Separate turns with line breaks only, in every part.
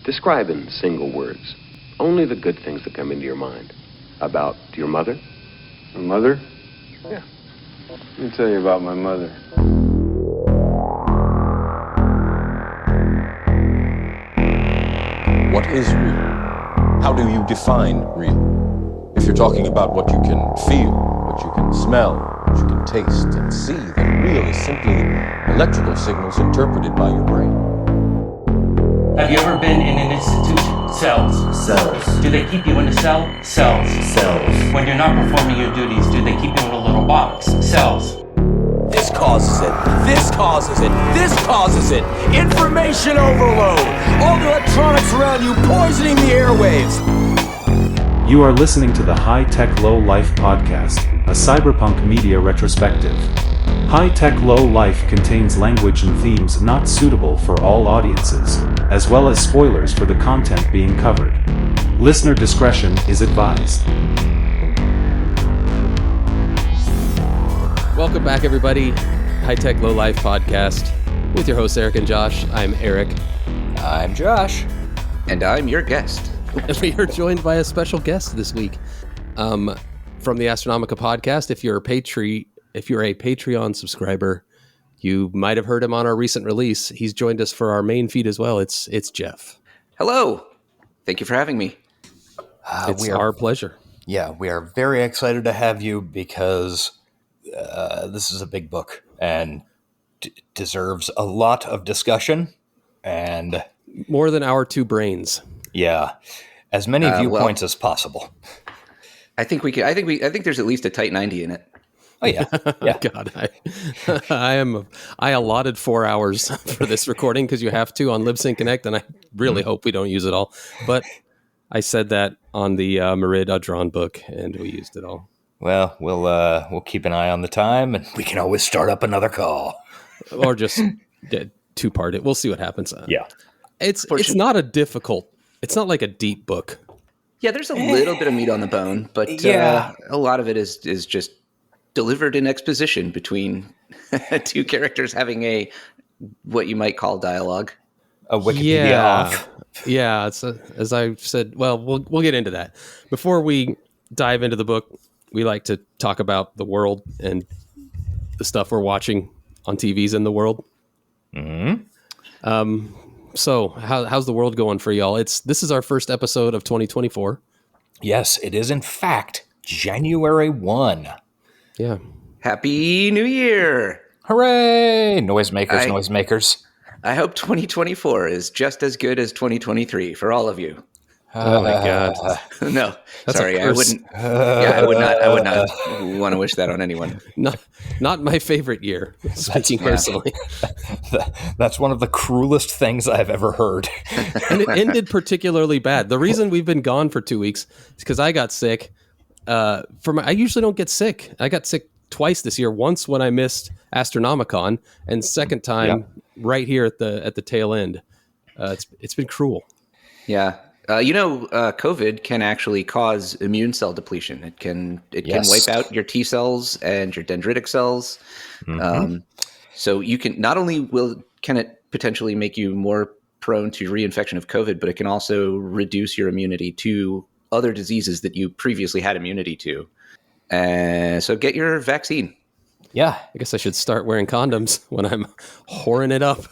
Describe in single words only the good things that come into your mind. About your mother?
My mother?
Yeah.
Let me tell you about my mother.
What is real? How do you define real? If you're talking about what you can feel, what you can smell, what you can taste and see, then real is simply electrical signals interpreted by your brain.
Have you ever been in an institution? Cells.
Cells.
Do they keep you in a cell? Cells.
Cells.
When you're not performing your duties, do they keep you in a little box? Cells.
This causes it. This causes it. This causes it. Information overload. All the electronics around you poisoning the airwaves.
You are listening to the High Tech Low Life podcast, a cyberpunk media retrospective. High Tech Low Life contains language and themes not suitable for all audiences, as well as spoilers for the content being covered. Listener discretion is advised.
Welcome back, everybody. High Tech Low Life podcast with your hosts Eric and Josh. I'm Eric.
I'm Josh.
And I'm your guest.
And we are joined by a special guest this week from the Astronomica podcast. If you're a Patreon subscriber, you might have heard him on our recent release. He's joined us for our main feed as well. It's Geoff.
Hello. Thank you for having me.
It's our pleasure.
Yeah, we are very excited to have you because this is a big book and deserves a lot of discussion and
more than our two brains.
Yeah, as many viewpoints as possible.
I think there's at least a tight 90 in it.
Oh yeah, yeah.
God, I allotted 4 hours for this recording because you have to on Libsyn Connect, and I really hope we don't use it all. But I said that on the Merid Adran book, and we used it all.
Well, we'll keep an eye on the time, and we can always start up another call,
or just two-part it. We'll see what happens.
Yeah,
it's not a difficult. It's not like a deep book.
Yeah, there's a little bit of meat on the bone, but a lot of it is just delivered in exposition between two characters having what you might call dialogue.
A Wikipedia off.
Yeah, it's as I said. Well, we'll get into that. Before we dive into the book, we like to talk about the world and the stuff we're watching on TVs in the world. Mm-hmm. So how's the world going for y'all? This is our first episode of 2024.
Yes, it is in fact January 1.
Yeah.
Happy New Year!
Hooray! Noisemakers.
I hope 2024 is just as good as 2023 for all of you.
Oh my God!
No, sorry, I wouldn't. I would not want to wish that on anyone.
Not my favorite year. Speaking personally,
that's one of the cruelest things I've ever heard.
And it ended particularly bad. The reason we've been gone for 2 weeks is because I got sick. I usually don't get sick. I got sick twice this year. Once when I missed Astronomicon, and second time right here at the tail end. It's been cruel.
Yeah. COVID can actually cause immune cell depletion. It can wipe out your T cells and your dendritic cells. Mm-hmm. So you can not only can it potentially make you more prone to reinfection of COVID, but it can also reduce your immunity to other diseases that you previously had immunity to. So get your vaccine.
Yeah, I guess I should start wearing condoms when I'm whoring it up.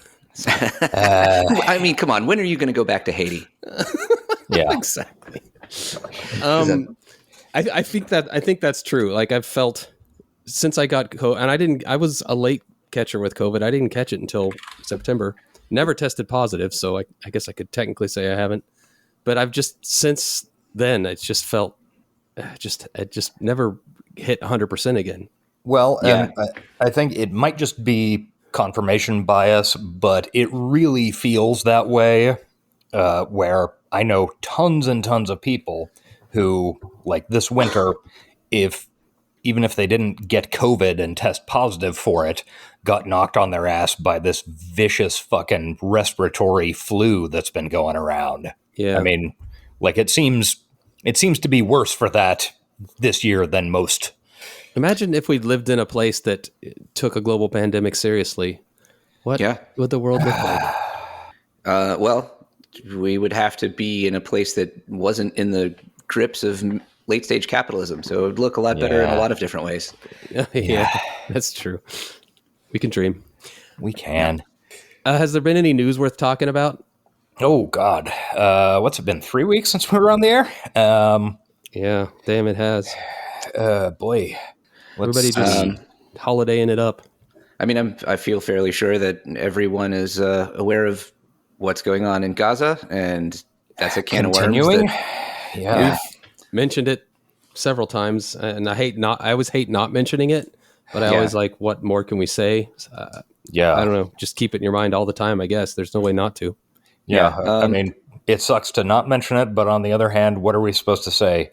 I mean, come on. When are you going to go back to Haiti?
Yeah, exactly. I think that's true. Like I've felt since I got COVID, and I was a late catcher with COVID. I didn't catch it until September. Never tested positive, so I guess I could technically say I haven't. But I've just since then, it's just felt it just never hit 100% again.
Well, yeah. I think it might just be confirmation bias, but it really feels that way. Where I know tons and tons of people who, like this winter, even if they didn't get COVID and test positive for it, got knocked on their ass by this vicious fucking respiratory flu that's been going around.
Yeah.
I mean, like it seems to be worse for that this year than most.
Imagine if we'd lived in a place that took a global pandemic seriously. What would the world look like?
Well, we would have to be in a place that wasn't in the grips of late stage capitalism. So it would look a lot better in a lot of different ways.
Yeah, that's true. We can dream.
We can.
Has there been any news worth talking about?
Oh, God. What's it been, 3 weeks since we were on the air?
Yeah, damn, it has.
Boy.
Everybody just holidaying it up.
I mean, I feel fairly sure that everyone is aware of what's going on in Gaza, and that's a can of worms.
Yeah.
We've mentioned it several times, and I always hate not mentioning it, but I always like, what more can we say? I don't know. Just keep it in your mind all the time, I guess. There's no way not to.
Yeah. I mean, it sucks to not mention it, but on the other hand, what are we supposed to say?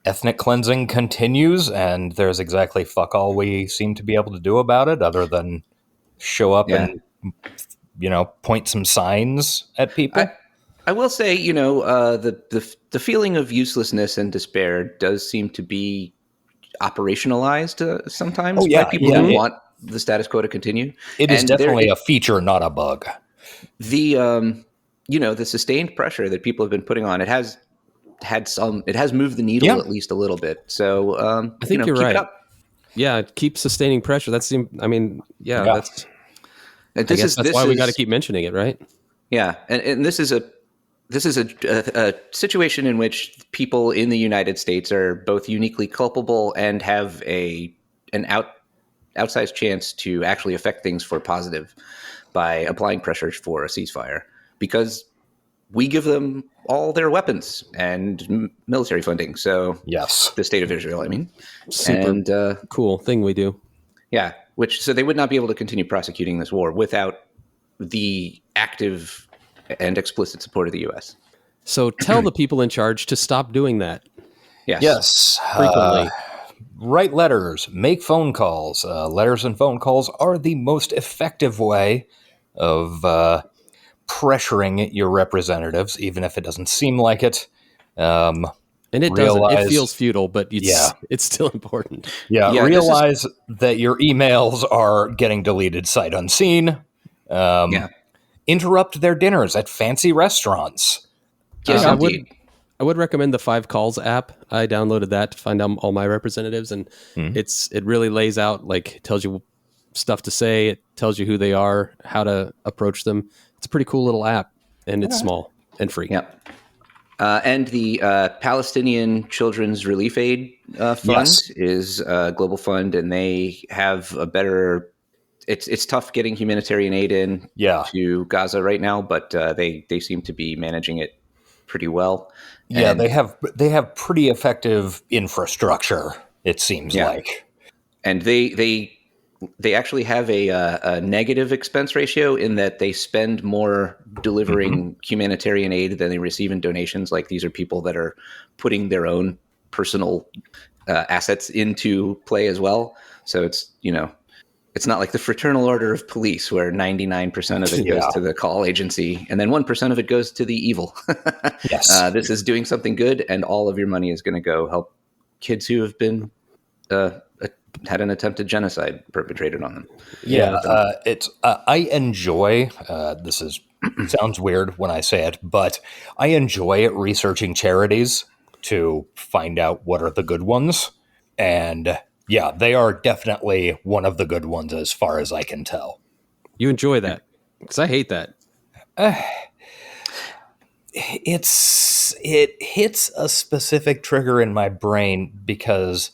Ethnic cleansing continues, and there's exactly fuck all we seem to be able to do about it other than show up and, point some signs at people.
I will say, the feeling of uselessness and despair does seem to be operationalized sometimes by people who want the status quo to continue.
It is definitely a feature, not a bug.
The the sustained pressure that people have been putting on, it has moved the needle at least a little bit. So
I think you're
keep
right.
It up.
Yeah, keep sustaining pressure. That's that's why we got to keep mentioning it, right?
Yeah, and this is a situation in which people in the United States are both uniquely culpable and have an outsized chance to actually affect things for positive by applying pressure for a ceasefire, because we give them all their weapons and military funding. So
yes,
the state of Israel, I mean,
super cool thing we do.
Yeah, so they would not be able to continue prosecuting this war without the active and explicit support of the U.S.
So tell the people in charge to stop doing that.
Yes.
Frequently.
Write letters, make phone calls. Letters and phone calls are the most effective way of pressuring your representatives, even if it doesn't seem like it.
And it doesn't. It feels futile, but it's still important.
Yeah, realize that your emails are getting deleted sight unseen. Interrupt their dinners at fancy restaurants.
Yes,
I would recommend the 5 Calls app. I downloaded that to find out all my representatives, and it really lays out, like, tells you stuff to say. It tells you who they are, how to approach them. It's a pretty cool little app, and it's small and free.
Yeah. And the Palestinian Children's Relief Aid Fund is a global fund, and they have a better. It's tough getting humanitarian aid in to Gaza right now, but they seem to be managing it pretty well.
Yeah, and they have pretty effective infrastructure, it seems like.
And they actually have a negative expense ratio in that they spend more delivering humanitarian aid than they receive in donations. Like, these are people that are putting their own personal assets into play as well. So it's not like the Fraternal Order of Police, where 99% of it goes to the call agency and then 1% of it goes to the evil.
Yes.
This is doing something good, and all of your money is going to go help kids who have been had an attempted genocide perpetrated on them.
Yeah, I enjoy, sounds weird when I say it, but I enjoy researching charities to find out what are the good ones. And yeah, they are definitely one of the good ones as far as I can tell.
You enjoy that? Because I hate that.
It hits a specific trigger in my brain because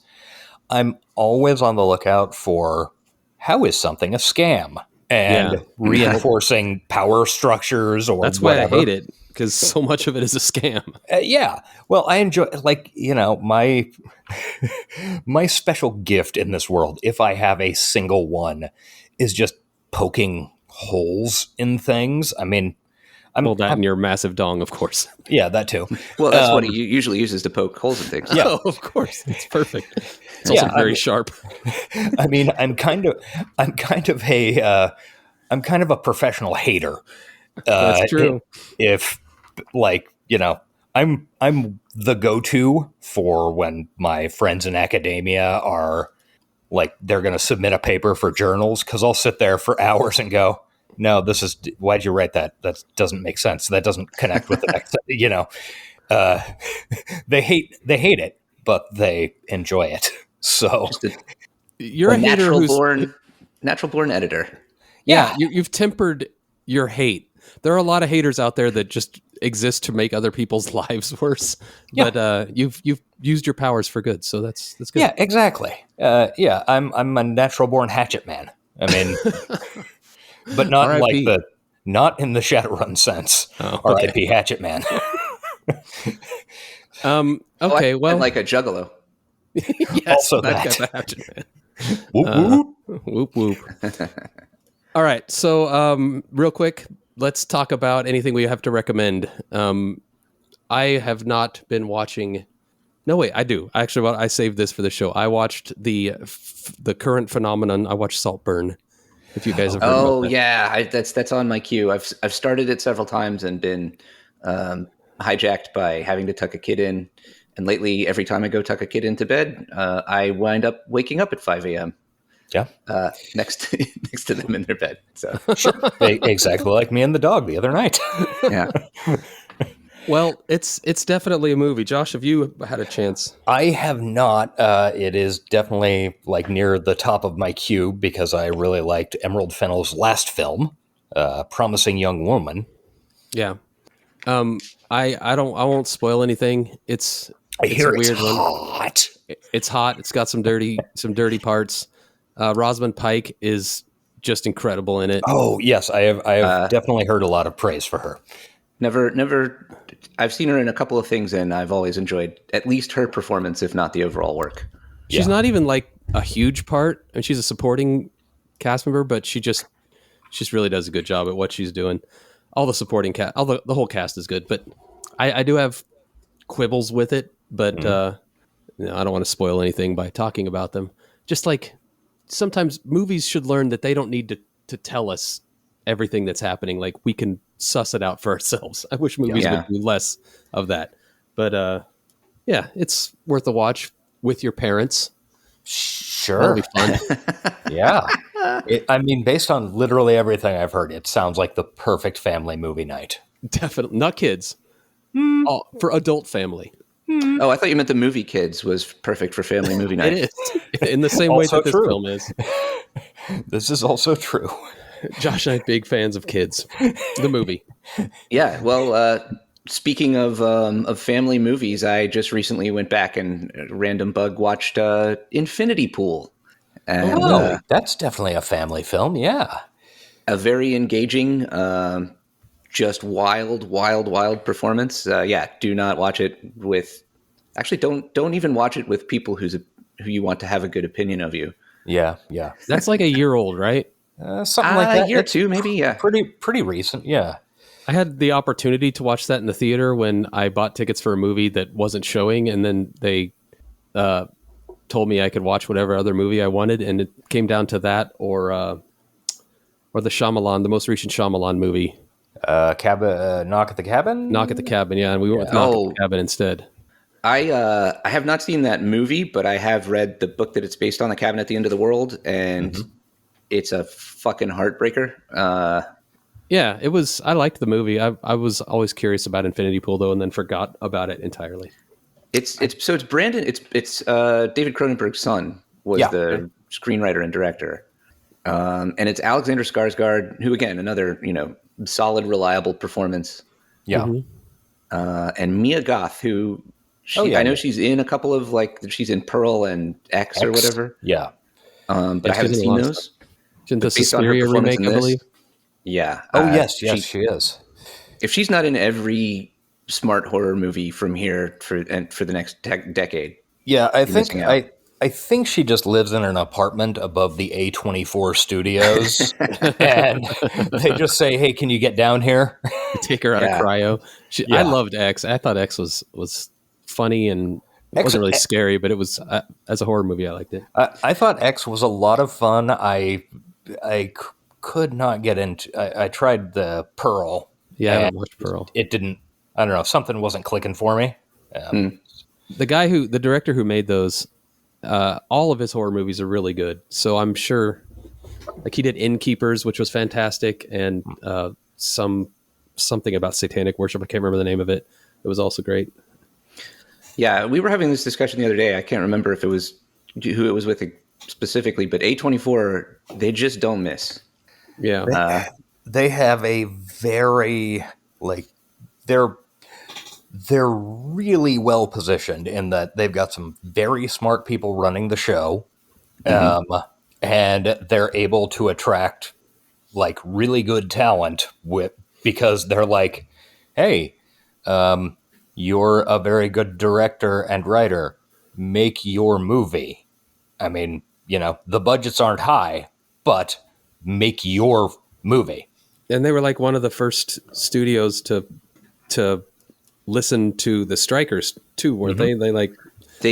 I'm always on the lookout for how is something a scam and reinforcing power structures or
that's
whatever.
Why I hate it, because so much of it is a scam.
Well, I enjoy, my special gift in this world, if I have a single one, is just poking holes in things. I mean,
in your massive dong, of course.
Yeah, that too.
Well, that's what he usually uses to poke holes in things.
Yeah, of course, it's perfect. It's also very sharp.
I mean, I'm kind of a professional hater.
That's true.
I'm the go-to for when my friends in academia are like, they're going to submit a paper for journals, because I'll sit there for hours and go, no, this is, why'd you write that? That doesn't make sense. That doesn't connect with the next, they hate it, but they enjoy it. So
You're a hater who's
natural born editor.
Yeah, you've tempered your hate. There are a lot of haters out there that just exist to make other people's lives worse.
Yeah.
But you've used your powers for good, so that's good.
Yeah, exactly. I'm a natural born hatchet man. I mean, but not not in the Shadowrun sense.
Oh, okay.
R.I.P. Hatchet man.
Okay, well,
like a juggalo.
Yes,
also
that
that.
got the hatchet man.
Whoop, whoop.
Whoop whoop. All right, so real quick, let's talk about anything we have to recommend. I have not been watching. No, wait, I do. Actually, I saved this for the show. I watched the current phenomenon. I watched Saltburn. If you guys have heard about that.
Yeah, that's on my queue. I've started it several times and been hijacked by having to tuck a kid in. And lately, every time I go tuck a kid into bed, I wind up waking up at 5 a.m.
Yeah,
next to them in their bed. So
sure. Exactly like me and the dog the other night.
Yeah.
Well, it's definitely a movie. Josh, have you had a chance?
I have not. It is definitely like near the top of my queue because I really liked Emerald Fennell's last film, Promising Young Woman.
Yeah. I won't spoil anything.
I hear
a weird
it's
one.
hot.
It's hot. It's got some dirty parts. Rosamund Pike is just incredible in it.
Oh yes, I have definitely heard a lot of praise for her.
Never. I've seen her in a couple of things, and I've always enjoyed at least her performance, if not the overall work.
She's not even like a huge part, and she's a supporting cast member, but she just really does a good job at what she's doing. All the supporting cast, the whole cast is good, but I do have quibbles with it. But I don't want to spoil anything by talking about them. Just like sometimes movies should learn that they don't need to tell us everything that's happening. Like we can suss it out for ourselves. I wish movies would do less of that. But it's worth a watch with your parents.
Sure.
That'll be fun.
Yeah. I mean, based on literally everything I've heard, it sounds like the perfect family movie night.
Definitely. Not kids. For adult family.
Oh, I thought you meant the movie Kids was perfect for family movie night.
It is. In the same way that this film is.
This is also true.
Josh and I are big fans of Kids, the movie.
Yeah, well, speaking of family movies, I just recently went back and random bug watched Infinity Pool. And,
that's definitely a family film, yeah.
A very engaging, just wild performance. Do not watch it with... Actually, don't even watch it with people who you want to have a good opinion of you.
Yeah.
That's like a year old, right?
Something like that.
A year or two, maybe, yeah.
Pretty recent, yeah.
I had the opportunity to watch that in the theater when I bought tickets for a movie that wasn't showing, and then they told me I could watch whatever other movie I wanted, and it came down to that or the Shyamalan, the most recent Shyamalan movie.
Knock at the Cabin?
Knock at the Cabin, yeah, and we went with Knock at the Cabin instead.
I have not seen that movie, but I have read the book that it's based on, The Cabin at the End of the World, and it's a fucking heartbreaker.
Yeah, it was. I liked the movie. I was always curious about Infinity Pool though, and then forgot about it entirely.
It's Brandon. It's David Cronenberg's son was the screenwriter and director, and it's Alexander Skarsgård, who again another solid, reliable performance.
Yeah,
and Mia Goth, who I know she's in a couple of she's in Pearl and X or whatever.
Yeah,
but I haven't seen those.
She's in the Suspiria remake, I believe.
Yeah.
Yes, she is.
If she's not in every smart horror movie from here for the next decade.
Yeah, I think she just lives in an apartment above the A24 studios, and they just say, "Hey, can you get down here?"
Take her out of cryo. I loved X. I thought X was funny and it wasn't really scary, but it was as a horror movie, I liked it.
I thought X was a lot of fun. I could not get into. I tried the Pearl.
Yeah, I watched Pearl.
It didn't. I don't know. Something wasn't clicking for me.
The director who made those, all of his horror movies are really good. So I'm sure Like he did Innkeepers, which was fantastic, and something about satanic worship. I can't remember the name of it. It was also great.
Yeah, we were having this discussion the other day. I can't remember if it was who it was with specifically, but A24, they just don't miss.
Yeah.
They have a very, like, they're really well positioned in that they've got some very smart people running the show, and they're able to attract like really good talent because they're like, hey, you're a very good director and writer. Make your movie. I mean, the budgets aren't high, but make your movie.
And they were like one of the first studios to listen to the strikers too, weren't they?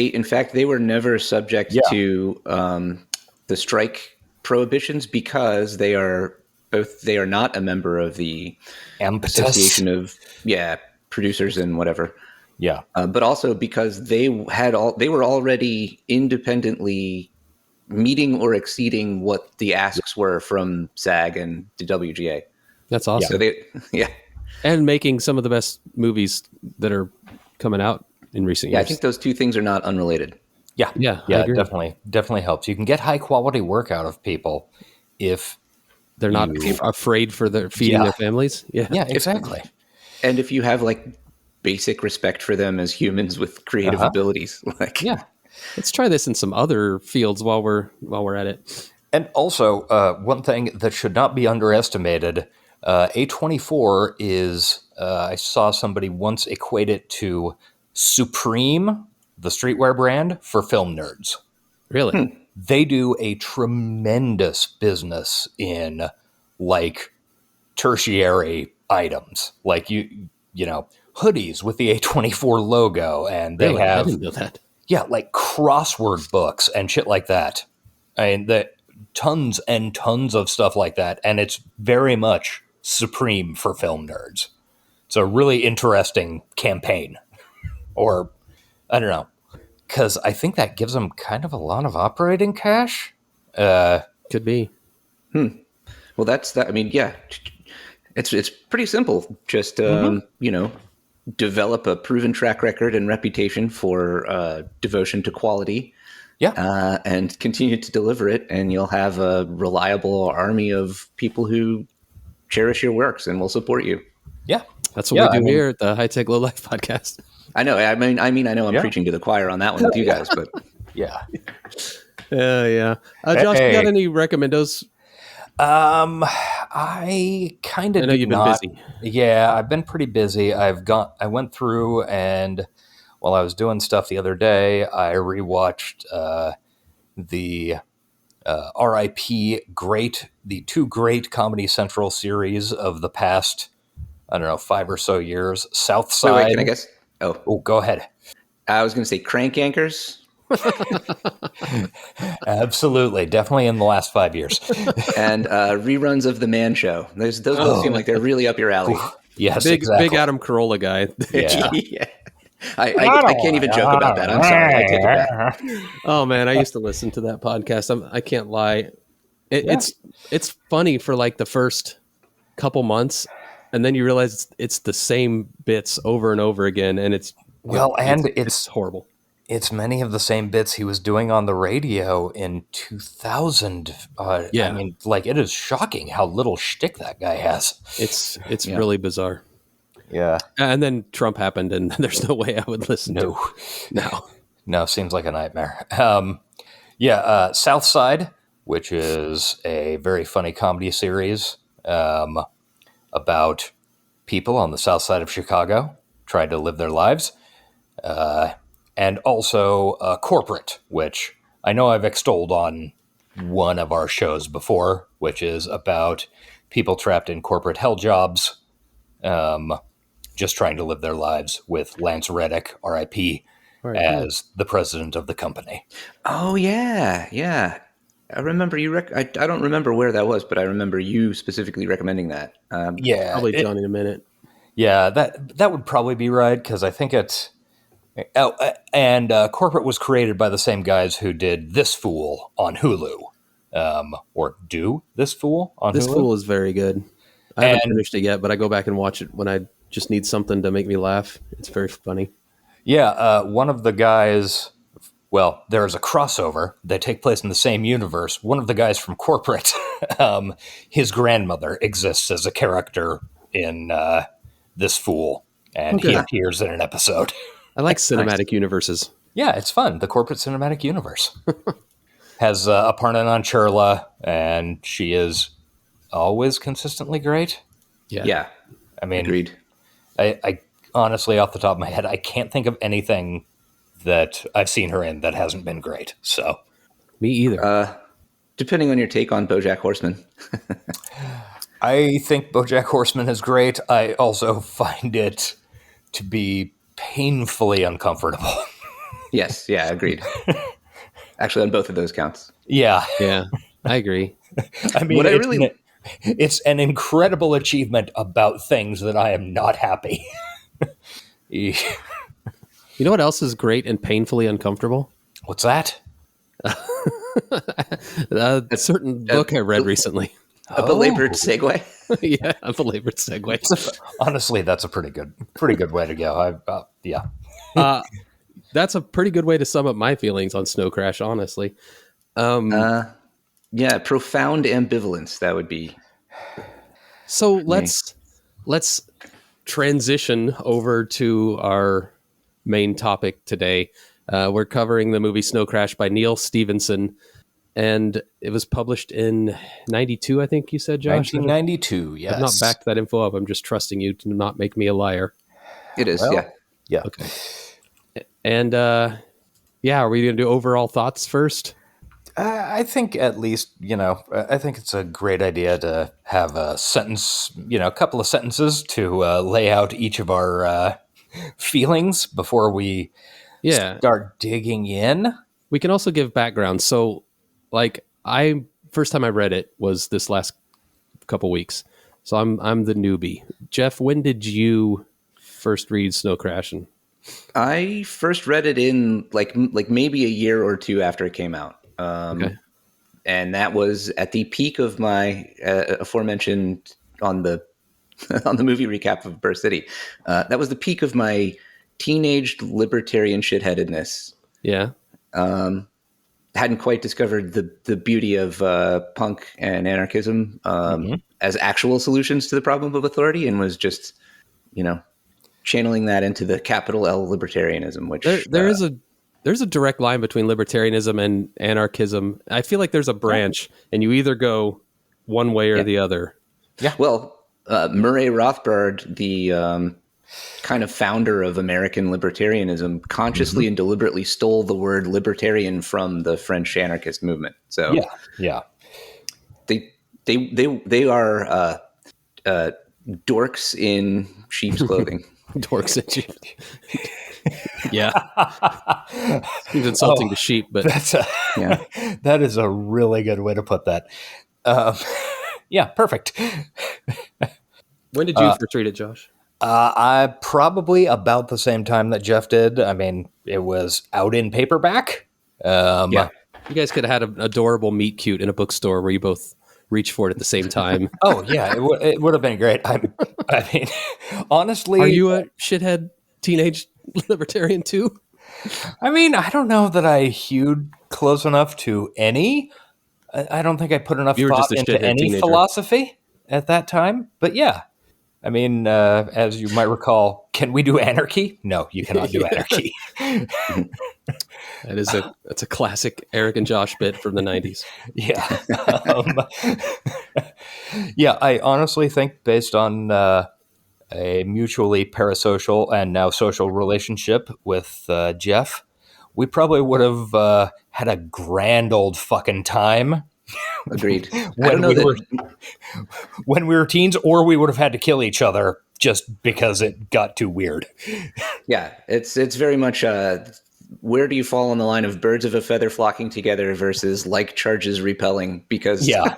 In fact, they were never subject to the strike prohibitions because they are not a member of the Association of producers and whatever.
Yeah.
But also because they were already independently meeting or exceeding what the asks were from SAG and the WGA.
That's awesome.
So
And
making some of the best movies that are coming out in recent years.
I think those two things are not unrelated.
Yeah, it definitely helps. You can get high quality work out of people if
they're not afraid for feeding their families. Yeah,
exactly.
And if you have like basic respect for them as humans with creative abilities,
let's try this in some other fields while we're at it.
And also, one thing that should not be underestimated. A24 is, I saw somebody once equate it to Supreme, the streetwear brand, for film nerds.
Really?
They do a tremendous business in, like, tertiary items. Like, hoodies with the A24 logo, and they have...
I didn't know that.
Yeah, like crossword books and shit like that. I mean, tons and tons of stuff like that, and it's very much Supreme for film nerds. It's a really interesting campaign. Or, I don't know, because I think that gives them kind of a lot of operating cash.
Could be.
Well, that's that. I mean, it's pretty simple. Just develop a proven track record and reputation for devotion to quality.
Yeah.
And continue to deliver it, and you'll have a reliable army of people who cherish your works and will support you.
Yeah.
That's what we do here at the High Tech Low Life podcast.
I know. I mean, I know I'm preaching to the choir on that one with you guys, but
yeah.
Yeah. Josh, you got any recommendos?
I kind of.
I know you've been busy.
Yeah, I've been pretty busy. I went through, and while I was doing stuff the other day, I rewatched the R.I.P. the two great Comedy Central series of the past, 5 or so years. South Side.
Wait, can I guess?
Oh, go ahead.
I was going to say Crank Yankers.
Absolutely, definitely in the last 5 years.
And reruns of The Man Show. Those both seem like they're really up your alley.
Yes,
big
exactly.
Big Adam Carolla guy.
Yeah. I can't even joke about that. I'm sorry. I take it back.
Oh man, I used to listen to that podcast. I can't lie. It's funny for like the first couple months, and then you realize it's the same bits over and over again, and it's horrible.
It's many of the same bits he was doing on the radio in 2000. I mean, like, it is shocking how little shtick that guy has.
It's really bizarre.
Yeah.
And then Trump happened, and there's no way I would listen to it.
No, seems like a nightmare. South Side, which is a very funny comedy series about people on the south side of Chicago trying to live their lives. And also Corporate, which I know I've extolled on one of our shows before, which is about people trapped in corporate hell jobs, just trying to live their lives, with Lance Reddick, R.I.P., as the president of the company.
Oh, yeah. I remember you. I don't remember where that was, but I remember you specifically recommending that.
Probably John in a minute.
Yeah, that would probably be right, because I think it's... and Corporate was created by the same guys who did This Fool on Hulu. or do This Fool on
This
Hulu.
Fool is very good. I haven't finished it yet, but I go back and watch it when I just need something to make me laugh. It's very funny.
Yeah, one of the guys, well, there's a crossover. They take place in the same universe. One of the guys from Corporate, his grandmother exists as a character in This Fool, and he appears in an episode.
I like cinematic universes.
Yeah, it's fun. The Corporate Cinematic Universe has Aparna Nancherla, and she is always consistently great.
Yeah.
I mean,
Agreed.
I honestly, off the top of my head, I can't think of anything that I've seen her in that hasn't been great. So,
Me either.
Depending on your take on BoJack Horseman.
I think BoJack Horseman is great. I also find it to be painfully uncomfortable.
Yes, yeah, agreed. Actually, on both of those counts.
Yeah.
Yeah, I agree.
I mean, it's an incredible achievement about things that I am not happy.
You know what else is great and painfully uncomfortable?
What's that?
A certain book I read recently.
A belabored segue.
Yeah, a belabored segue.
Honestly, that's a pretty good way to go. Yeah.
That's a pretty good way to sum up my feelings on Snow Crash, honestly.
Yeah, profound ambivalence, that would be.
So let's transition over to our main topic today. We're covering the movie Snow Crash by Neal Stephenson, and it was published in 92, I think you said, Josh?
1992, yes.
I've not backed that info up. I'm just trusting you to not make me a liar.
It is, yeah.
Yeah.
Okay. And, are we going to do overall thoughts first?
I think at least, I think it's a great idea to have a sentence, a couple of sentences to lay out each of our feelings before we start digging in.
We can also give background. So, first time I read it was this last couple weeks. So I'm the newbie. Geoff, when did you first read Snow Crash?
I first read it in like maybe a year or two after it came out.
Okay.
And that was at the peak of my aforementioned on the movie recap of Burr City. That was the peak of my teenage libertarian shitheadedness.
Yeah.
Hadn't quite discovered the beauty of punk and anarchism as actual solutions to the problem of authority, and was just, channeling that into the capital L libertarianism, which
there's a direct line between libertarianism and anarchism. I feel like there's a branch, and you either go one way or the other.
Yeah. Well, Murray Rothbard, the kind of founder of American libertarianism, consciously and deliberately stole the word libertarian from the French anarchist movement. So they are dorks in sheep's clothing.
Dorks in sheep. Yeah. Seems insulting to sheep, but
that is a really good way to put that. Yeah, perfect.
When did you first read it, Josh?
I probably about the same time that Geoff did. I mean, it was out in paperback.
You guys could have had an adorable meet cute in a bookstore where you both reach for it at the same time.
Oh yeah, it would have been great. I mean, honestly,
are you a shithead teenage libertarian too?
I mean, I don't know that I hewed close enough to any. I don't think I put enough thought into any teenager. Philosophy at that time. But yeah, I mean, as you might recall, can we do anarchy? No, you cannot do anarchy.
That's a classic Eric and Josh bit from the 90s.
Yeah. Yeah, I honestly think based on a mutually parasocial and now social relationship with Geoff, we probably would have had a grand old fucking time.
Agreed.
when we were teens, or we would have had to kill each other just because it got too weird.
Yeah, it's very much where do you fall on the line of birds of a feather flocking together versus like charges repelling? Because
yeah.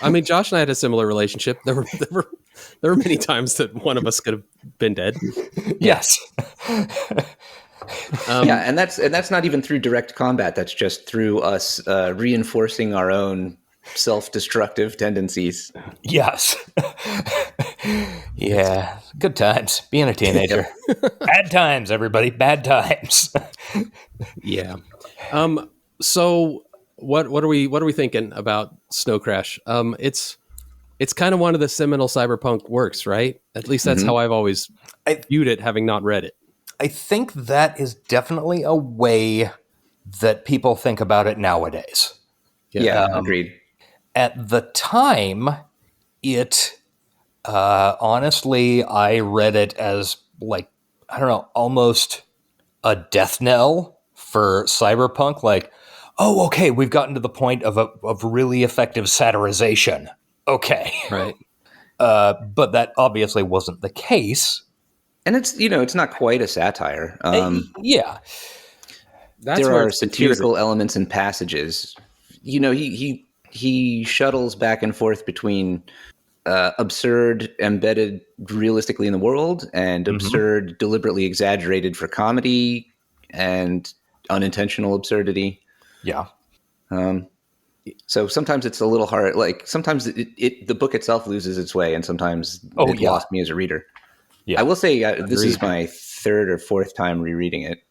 I mean, Josh and I had a similar relationship. There were many times that one of us could have been dead.
Yes.
Yeah, and that's not even through direct combat. That's just through us reinforcing our own self-destructive tendencies.
Yes. Yeah. Good times. Being a teenager. Bad times, everybody. Bad times.
Yeah. So what are we thinking about Snow Crash? It's kind of one of the seminal cyberpunk works, right? At least that's how I've always viewed it, having not read it.
I think that is definitely a way that people think about it nowadays.
Yeah, agreed.
At the time, it honestly, I read it as like, I don't know, almost a death knell for cyberpunk. Like, oh, okay, we've gotten to the point of really effective satirization. Okay.
Right.
But that obviously wasn't the case.
And it's not quite a satire.
Yeah.
That's
there
where
are
it's confusing.
satirical elements and passages. He shuttles back and forth between absurd embedded realistically in the world and absurd deliberately exaggerated for comedy and unintentional absurdity.
Yeah.
So sometimes it's a little hard. Like sometimes the book itself loses its way, and sometimes it lost me as a reader.
Yeah.
I will say this is my third or fourth time rereading it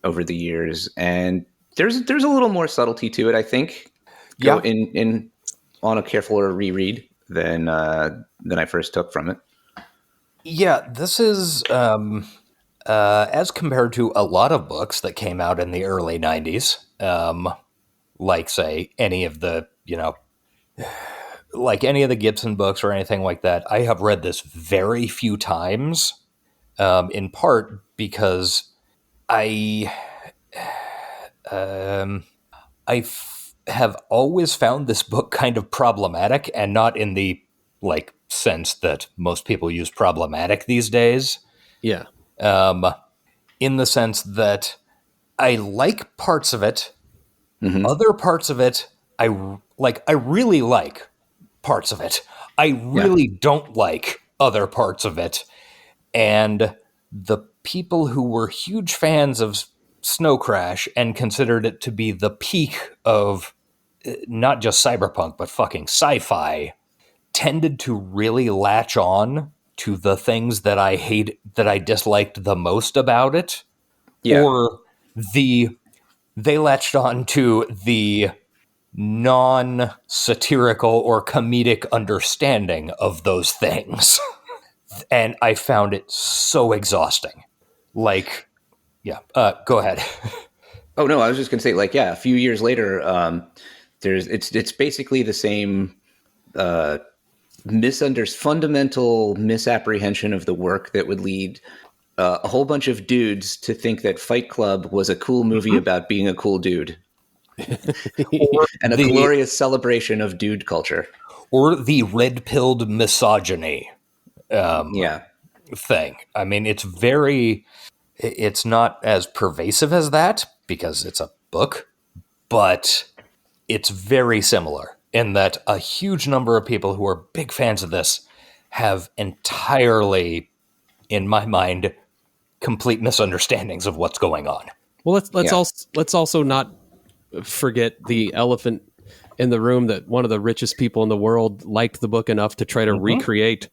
over the years, and there's a little more subtlety to it, I think. In on a carefuler reread than I first took from it.
Yeah, this is as compared to a lot of books that came out in the early 90s, like say any of the Gibson books or anything like that. I have read this very few times, in part because I have always found this book kind of problematic, and not in the sense that most people use problematic these days.
Yeah.
In the sense that I like parts of it, other parts of it I really like parts of it. I really don't like other parts of it. And the people who were huge fans of Snow Crash and considered it to be the peak of not just cyberpunk, but fucking sci-fi, tended to really latch on to the things that I disliked the most about it.
Yeah.
Or they latched on to the non-satirical or comedic understanding of those things. And I found it so exhausting. Go ahead.
Oh no, I was just gonna say, a few years later, it's basically the same fundamental misapprehension of the work that would lead a whole bunch of dudes to think that Fight Club was a cool movie about being a cool dude. And a glorious celebration of dude culture.
Or the red-pilled misogyny thing. I mean, it's not as pervasive as that because it's a book, but it's very similar in that a huge number of people who are big fans of this have entirely, in my mind, complete misunderstandings of what's going on.
Well, let's also not forget the elephant in the room that one of the richest people in the world liked the book enough to try to recreate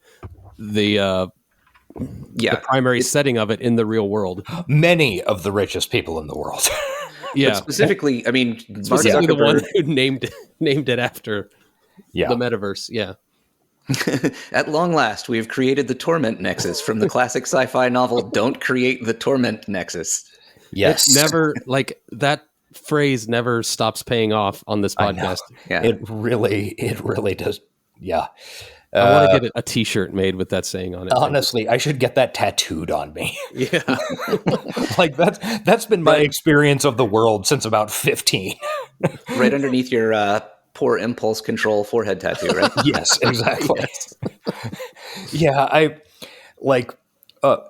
the primary setting of it in the real world.
Many of the richest people in the world.
Yeah.
But specifically,
the one who named it after the metaverse. Yeah.
At long last, we have created the Torment Nexus from the classic sci-fi novel Don't Create the Torment Nexus.
Yes.
It's never, that phrase never stops paying off on this podcast.
Yeah.
It really does. Yeah.
I want to get a t-shirt made with that saying on it.
Honestly, I should get that tattooed on me.
Yeah.
That's been my experience of the world since about 15.
Right underneath your poor impulse control forehead tattoo, right?
Yes, exactly.
Yes.
Yeah,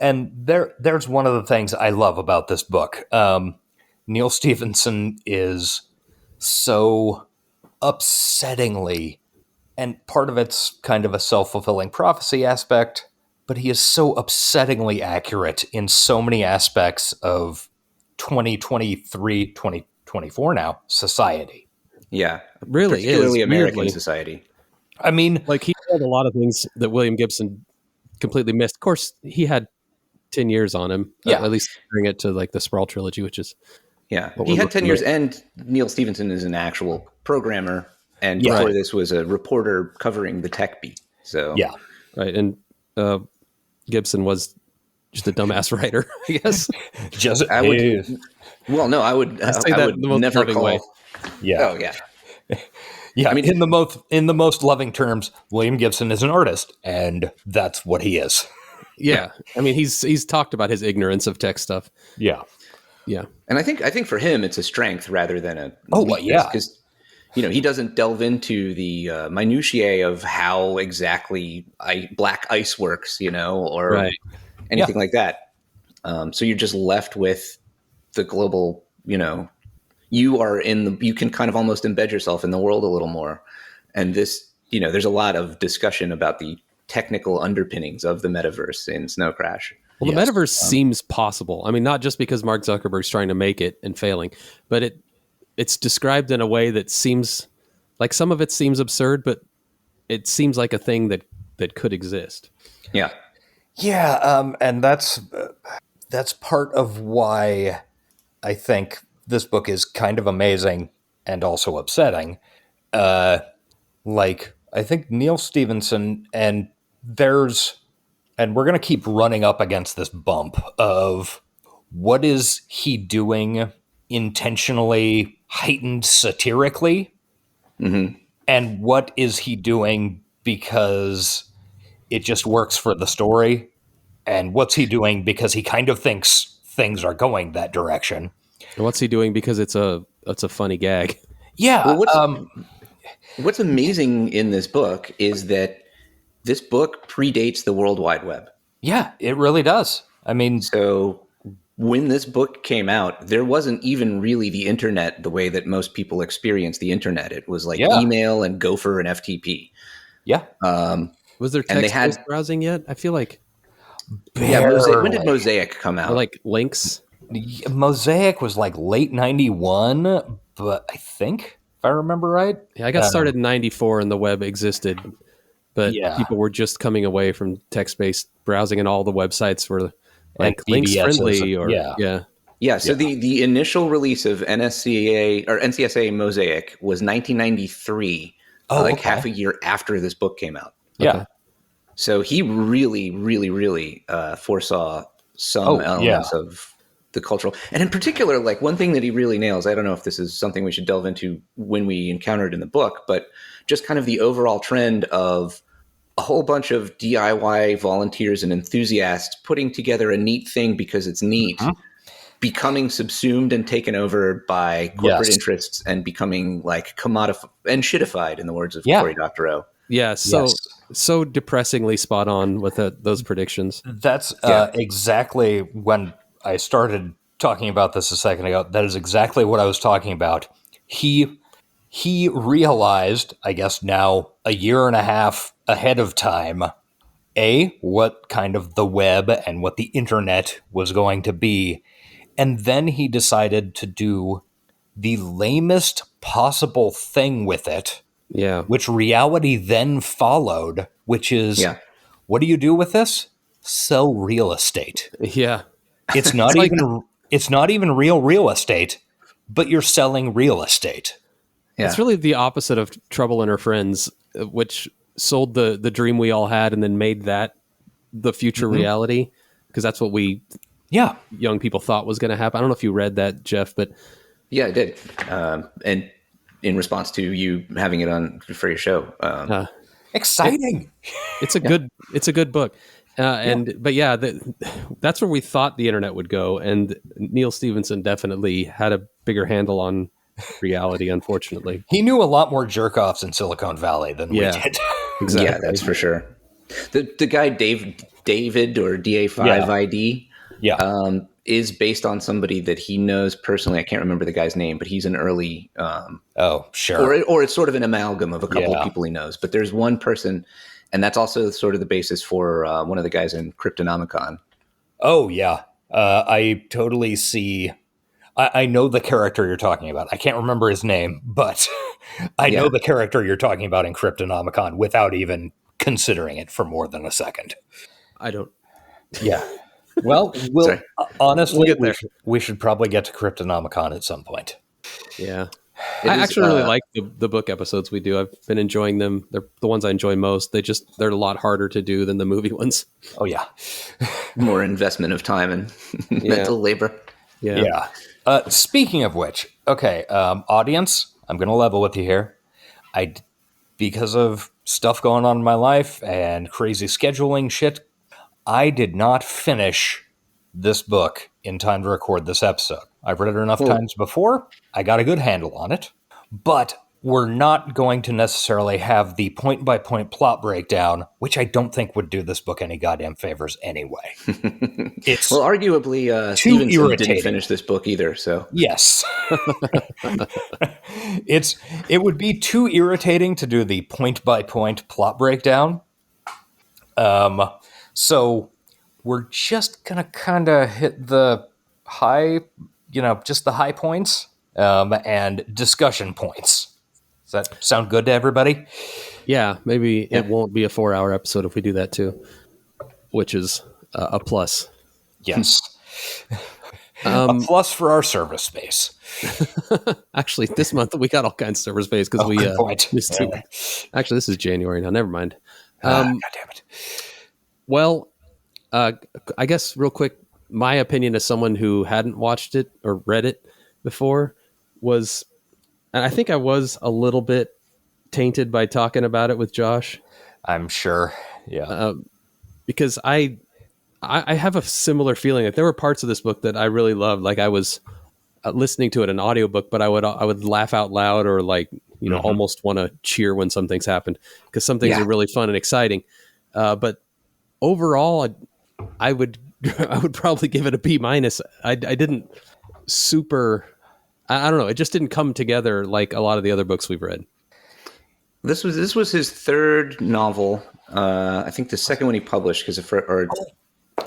and there's one of the things I love about this book. Neal Stephenson is so upsettingly, and part of it's kind of a self-fulfilling prophecy aspect, but he is so upsettingly accurate in so many aspects of 2023, 2024 now society.
Yeah,
Really
particularly
is,
American
weirdly.
society.
I mean,
Like he said a lot of things that William Gibson completely missed. Of course, he had 10 years on him,
Yeah.
at least bring it to like the Sprawl trilogy, which is
Yeah,
what
he
we're
had 10
looking
years,
at.
and Neal Stephenson is an actual programmer, and
Yeah.
before
Right.
this was a reporter covering the tech beat. So
yeah.
right. And Gibson was just a dumbass writer, I guess.
Just
I would. Well, no, I would.
say
I
that
would
in the most
never
loving
call.
way.
yeah.
Oh yeah,
Yeah,
I mean-
in the most loving terms, William Gibson is an artist, and that's what he is.
Yeah. I mean, he's talked about his ignorance of tech stuff.
Yeah.
Yeah.
and I think for him it's a strength rather than a
Oh, well, yeah.
because he doesn't delve into the minutiae of how exactly black ice works, or
Right.
anything like that. So you're just left with the global, you can kind of almost embed yourself in the world a little more. And this, there's a lot of discussion about the technical underpinnings of the metaverse in Snow Crash.
Well, the
Yes.
metaverse seems possible. I mean, not just because Mark Zuckerberg's trying to make it and failing, but it's described in a way that seems like some of it seems absurd, but it seems like a thing that could exist.
Yeah.
Yeah, and that's part of why I think this book is kind of amazing and also upsetting. I think Neal Stephenson and we're going to keep running up against this bump of what is he doing intentionally heightened satirically, and what is he doing because it just works for the story, and what's he doing because he kind of thinks things are going that direction.
And what's he doing because it's a funny gag?
Yeah.
Well, what's amazing in this book is that this book predates the World Wide Web.
Yeah, it really does. I mean,
So when this book came out, there wasn't even really the internet the way that most people experience the internet. It was like email and Gopher and FTP.
yeah.
Was there
And they
text-based
had-
browsing yet? I feel like
Yeah, when did Mosaic come out?
or like links.
Mosaic was like late 91, but I think, if I remember right.
Yeah, I got started in 94 and the web existed, but
Yeah.
people were just coming away from text-based browsing and all the websites were like
And
links
BBSs,
friendly or
yeah.
Yeah, so the initial release of NCSA Mosaic was 1993,
okay.
half a year after this book came out.
Yeah.
So he really, really, really foresaw some elements of the cultural, and in particular, like one thing that he really nails. I don't know if this is something we should delve into when we encounter it in the book, but just kind of the overall trend of a whole bunch of DIY volunteers and enthusiasts putting together a neat thing because it's neat, becoming subsumed and taken over by corporate interests and becoming like commodified and shitified, in the words of Cory Doctorow.
Yeah, so depressingly spot on with those predictions.
That's exactly when I started talking about this a second ago. That is exactly what I was talking about. He realized, I guess now a year and a half ahead of time, what kind of the web and what the internet was going to be. And then he decided to do the lamest possible thing with it.
Yeah.
Which reality then followed, which is, what do you do with this? Sell real estate.
Yeah.
It's not it's not even real estate, but you're selling real estate.
Yeah.
It's really the opposite of Trouble and Her Friends, which sold the dream we all had and then made that the future reality, because that's what we young people thought was going to happen. I don't know if you read that, Geoff, but
Yeah, I did. And in response to you having it on for your show.
Exciting.
It's a good book. That's where we thought the internet would go. And Neal Stephenson definitely had a bigger handle on reality, unfortunately.
He knew a lot more jerk-offs in Silicon Valley than we did.
Exactly.
Yeah, that's for sure. The guy David or DA5ID is based on somebody that he knows personally. I can't remember the guy's name, but he's an early
Oh, sure.
or it's sort of an amalgam of a couple of people he knows. But there's one person And that's also sort of the basis for one of the guys in Cryptonomicon.
Oh, yeah. I totally see. I know the character you're talking about. I can't remember his name, but I know the character you're talking about in Cryptonomicon without even considering it for more than a second.
I don't.
Yeah. Well, honestly, we should probably get to Cryptonomicon at some point.
Yeah. I actually really like the book episodes we do. I've been enjoying them. They're the ones I enjoy most. They're a lot harder to do than the movie ones.
Oh, yeah.
More investment of time and mental labor.
Yeah. Speaking of which, okay, audience, I'm going to level with you here. Because of stuff going on in my life and crazy scheduling shit, I did not finish this book in time to record this episode. I've read it enough times before. I got a good handle on it. But we're not going to necessarily have the point-by-point plot breakdown, which I don't think would do this book any goddamn favors anyway. It's
arguably, Stevenson didn't finish this book either, so...
Yes. It would be too irritating to do the point-by-point plot breakdown. So we're just going to kind of hit the high, just the high points and discussion points. Does that sound good to everybody?
Yeah, maybe it won't be a 4-hour episode if we do that too, which is a plus.
Yes. A plus for our server space.
Actually, this month we got all kinds of server space because we missed 2. Actually, this is January now. Never mind.
God damn it.
Well, I guess real quick, my opinion as someone who hadn't watched it or read it before was, and I think I was a little bit tainted by talking about it with Josh.
I'm sure. Yeah.
Because I have a similar feeling. Like there were parts of this book that I really loved. Like I was listening to it in audiobook, but I would laugh out loud or almost want to cheer when some things happened because some things are really fun and exciting. But overall, I would probably give it a B-. I didn't super. I don't know. It just didn't come together like a lot of the other books we've read.
This was his third novel. I think the second one he published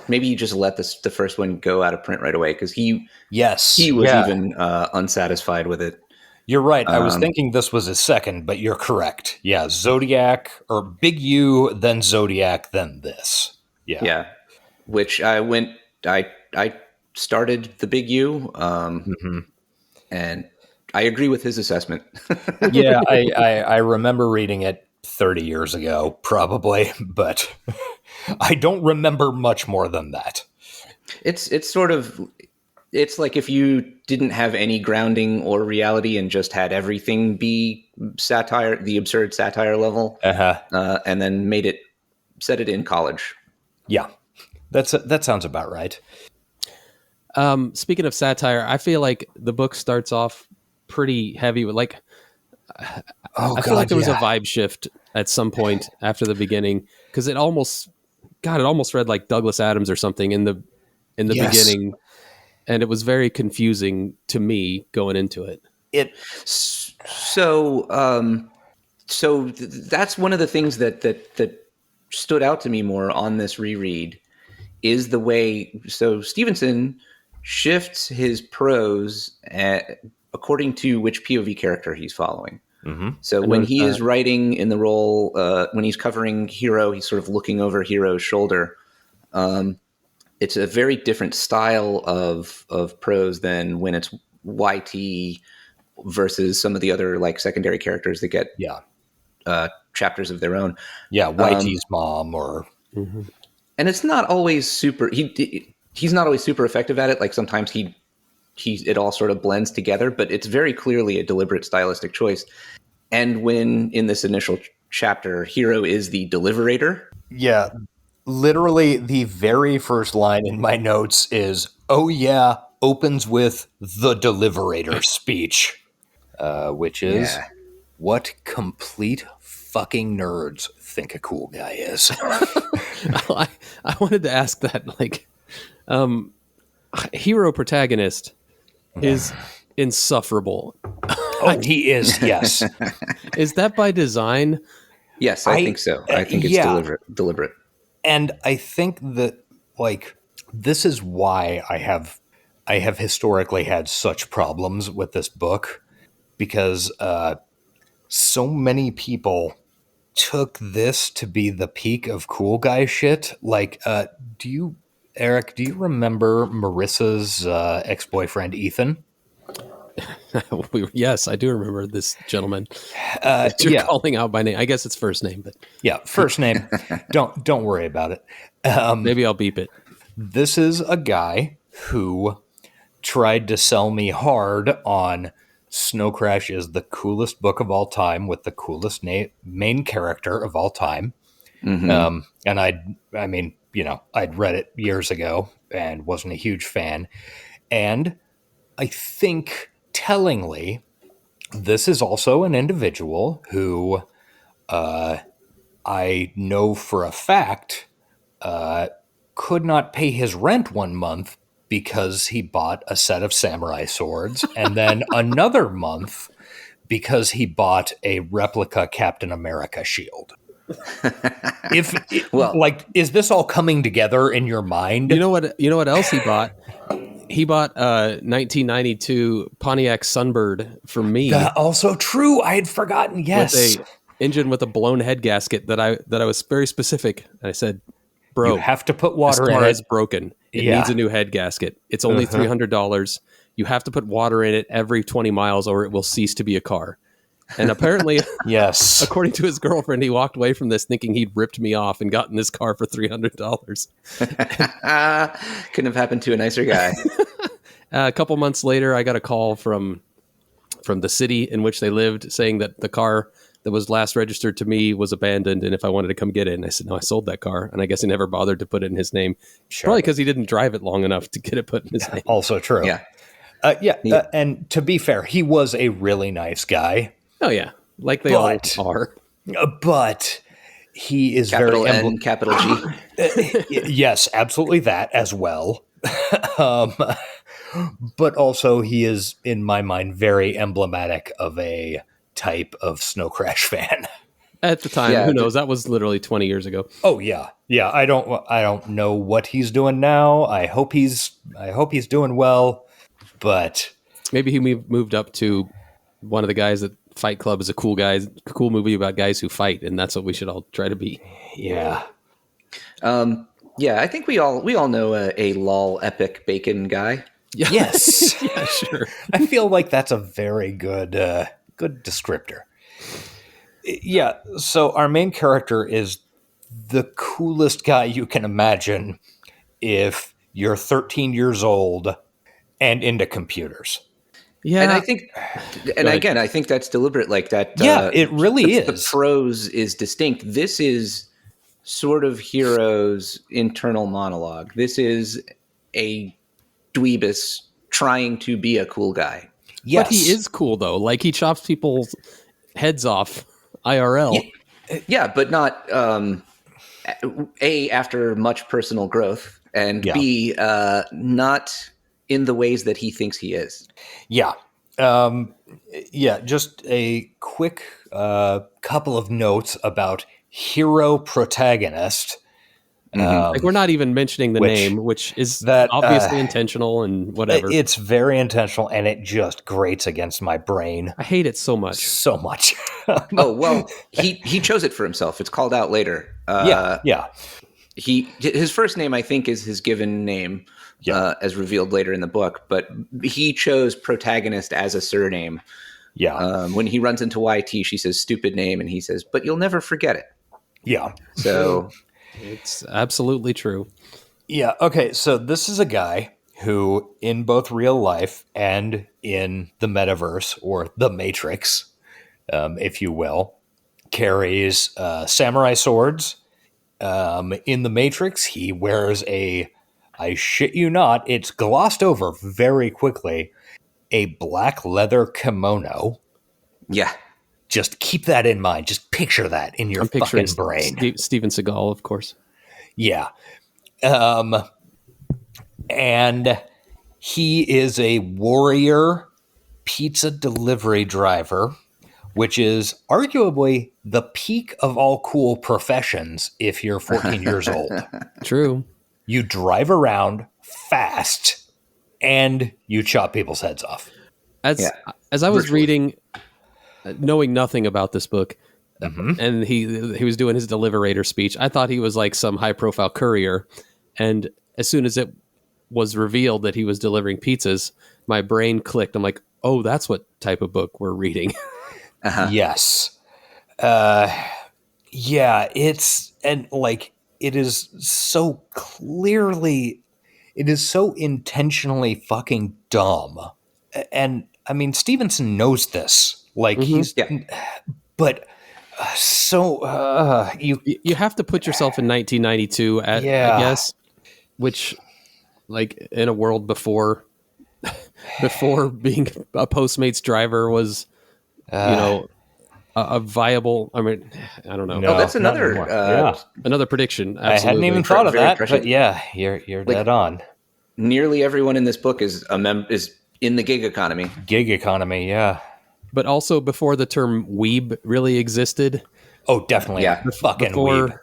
maybe you just let the first one go out of print right away because he was even unsatisfied with it.
You're right. I was thinking this was his second, but you're correct. Yeah, Zodiac or Big U, then Zodiac, then this. Yeah.
Yeah. Which I started the Big U, and I agree with his assessment.
Yeah, I remember reading it 30 years ago, probably, but I don't remember much more than that.
It's like if you didn't have any grounding or reality and just had everything be satire, the absurd satire level, and then set it in college.
Yeah, that sounds about right.
Speaking of satire, I feel like the book starts off pretty heavy with I feel like there was a vibe shift at some point after the beginning because it almost read like Douglas Adams or something in the beginning, and it was very confusing to me going into it.
So that's one of the things that stood out to me more on this reread is the way. So Stevenson shifts his prose according to which POV character he's following. Mm-hmm. So when he is writing in the role, when he's covering Hero, he's sort of looking over Hero's shoulder. It's a very different style of prose than when it's YT versus some of the other like secondary characters that get chapters of their own.
Yeah, YT's mom or...
Mm-hmm.
And it's not always super... He's not always super effective at it. Like sometimes it all sort of blends together, but it's very clearly a deliberate stylistic choice. And when in this initial chapter, Hero is the deliberator.
Yeah. Literally the very first line in my notes is, "Oh yeah," opens with the deliberator speech, which is what complete fucking nerds think a cool guy is.
I wanted to ask that, like, Hero protagonist is insufferable.
Oh, he is, yes.
Is that by design?
Yes, I think so. I think it's deliberate.
And I think that, like, this is why I have historically had such problems with this book, because so many people took this to be the peak of cool guy shit. Like, Eric, do you remember Marissa's ex-boyfriend, Ethan?
Yes, I do remember this gentleman. You're calling out by name. I guess it's first name, but
yeah, first name. Don't worry about it.
Maybe I'll beep it.
This is a guy who tried to sell me hard on Snow Crash is the coolest book of all time with the coolest main character of all time. Mm-hmm. And I mean, I'd read it years ago and wasn't a huge fan. And I think, tellingly, this is also an individual who I know for a fact could not pay his rent one month because he bought a set of samurai swords, and then another month because he bought a replica Captain America shield. Is this all coming together in your mind?
You know what else he bought? He bought a 1992 Pontiac Sunbird for me.
Also true. I had forgotten. Yes,
with a engine with a blown head gasket that I was very specific. I said, "Bro,
you have to put water in it.
This car is broken. It needs a new head gasket. It's only $300. You have to put water in it every 20 miles, or it will cease to be a car." And apparently,
yes,
according to his girlfriend, he walked away from this thinking he'd ripped me off and gotten this car for $300.
Couldn't have happened to a nicer guy.
A couple months later, I got a call from the city in which they lived saying that the car that was last registered to me was abandoned, and if I wanted to come get it. And I said, no, I sold that car. And I guess he never bothered to put it in his name. Sure. Probably because he didn't drive it long enough to get it put in his name.
Also true.
Yeah.
And to be fair, he was a really nice guy.
Oh, yeah. Like they all are.
But he is
capital N, capital G.
Yes, absolutely that as well. But also he is, in my mind, very emblematic of a type of Snow Crash fan.
At the time, who knows? That was literally 20 years ago.
Oh yeah. Yeah, I don't know what he's doing now. I hope he's doing well, but
maybe he moved up to one of the guys at Fight Club is a cool movie about guys who fight, and that's what we should all try to be.
Yeah.
I think we all know a lol epic bacon guy.
Yeah.
Yes.
Yeah, sure.
I feel like that's a very good descriptor. Yeah, so our main character is the coolest guy you can imagine if you're 13 years old and into computers.
Yeah.
And I think, again, I think that's deliberate, like that.
Yeah, it really is.
The prose is distinct. This is sort of Hero's internal monologue. This is a dweebus trying to be a cool guy.
Yes. But he is cool, though. Like, he chops people's heads off IRL.
Yeah, but not, A, after much personal growth, and B, not in the ways that he thinks he is.
Yeah. Just a quick couple of notes about hero protagonist.
Like, we're not even mentioning the name, which is obviously intentional and whatever.
It's very intentional, and it just grates against my brain.
I hate it so much.
So much.
Oh, well, he chose it for himself. It's called out later. His first name, I think, is his given name, as revealed later in the book. But he chose protagonist as a surname.
Yeah.
When he runs into YT, she says, "Stupid name," and he says, "But you'll never forget it."
Yeah.
So...
It's absolutely true.
Yeah. Okay. So this is a guy who, in both real life and in the metaverse or the Matrix, if you will, carries samurai swords. In the Matrix, he wears I shit you not, it's glossed over very quickly, a black leather kimono.
Yeah.
Just keep that in mind. Just picture that in your fucking brain.
Steven Seagal, of course.
Yeah. And he is a warrior pizza delivery driver which is arguably the peak of all cool professions if you're 14 years old.
True.
You drive around fast and you chop people's heads off.
As I was reading, knowing nothing about this book, and he was doing his deliberator speech, I thought he was like some high profile courier. And as soon as it was revealed that he was delivering pizzas, my brain clicked. I'm like, oh, that's what type of book we're reading.
Yes. It is so clearly, it is so intentionally fucking dumb. And I mean, Stephenson knows this. Like but
you have to put yourself in 1992 I guess, which like in a world before being a Postmates driver was, a viable. I mean, I don't know.
No, that's another
another prediction. Absolutely.
I hadn't even thought of that.
Prescient.
But yeah, you're dead on.
Nearly everyone in this book is in the gig economy.
Gig economy, yeah.
But also before the term weeb really existed.
Oh, definitely. Yeah. Fucking weeb.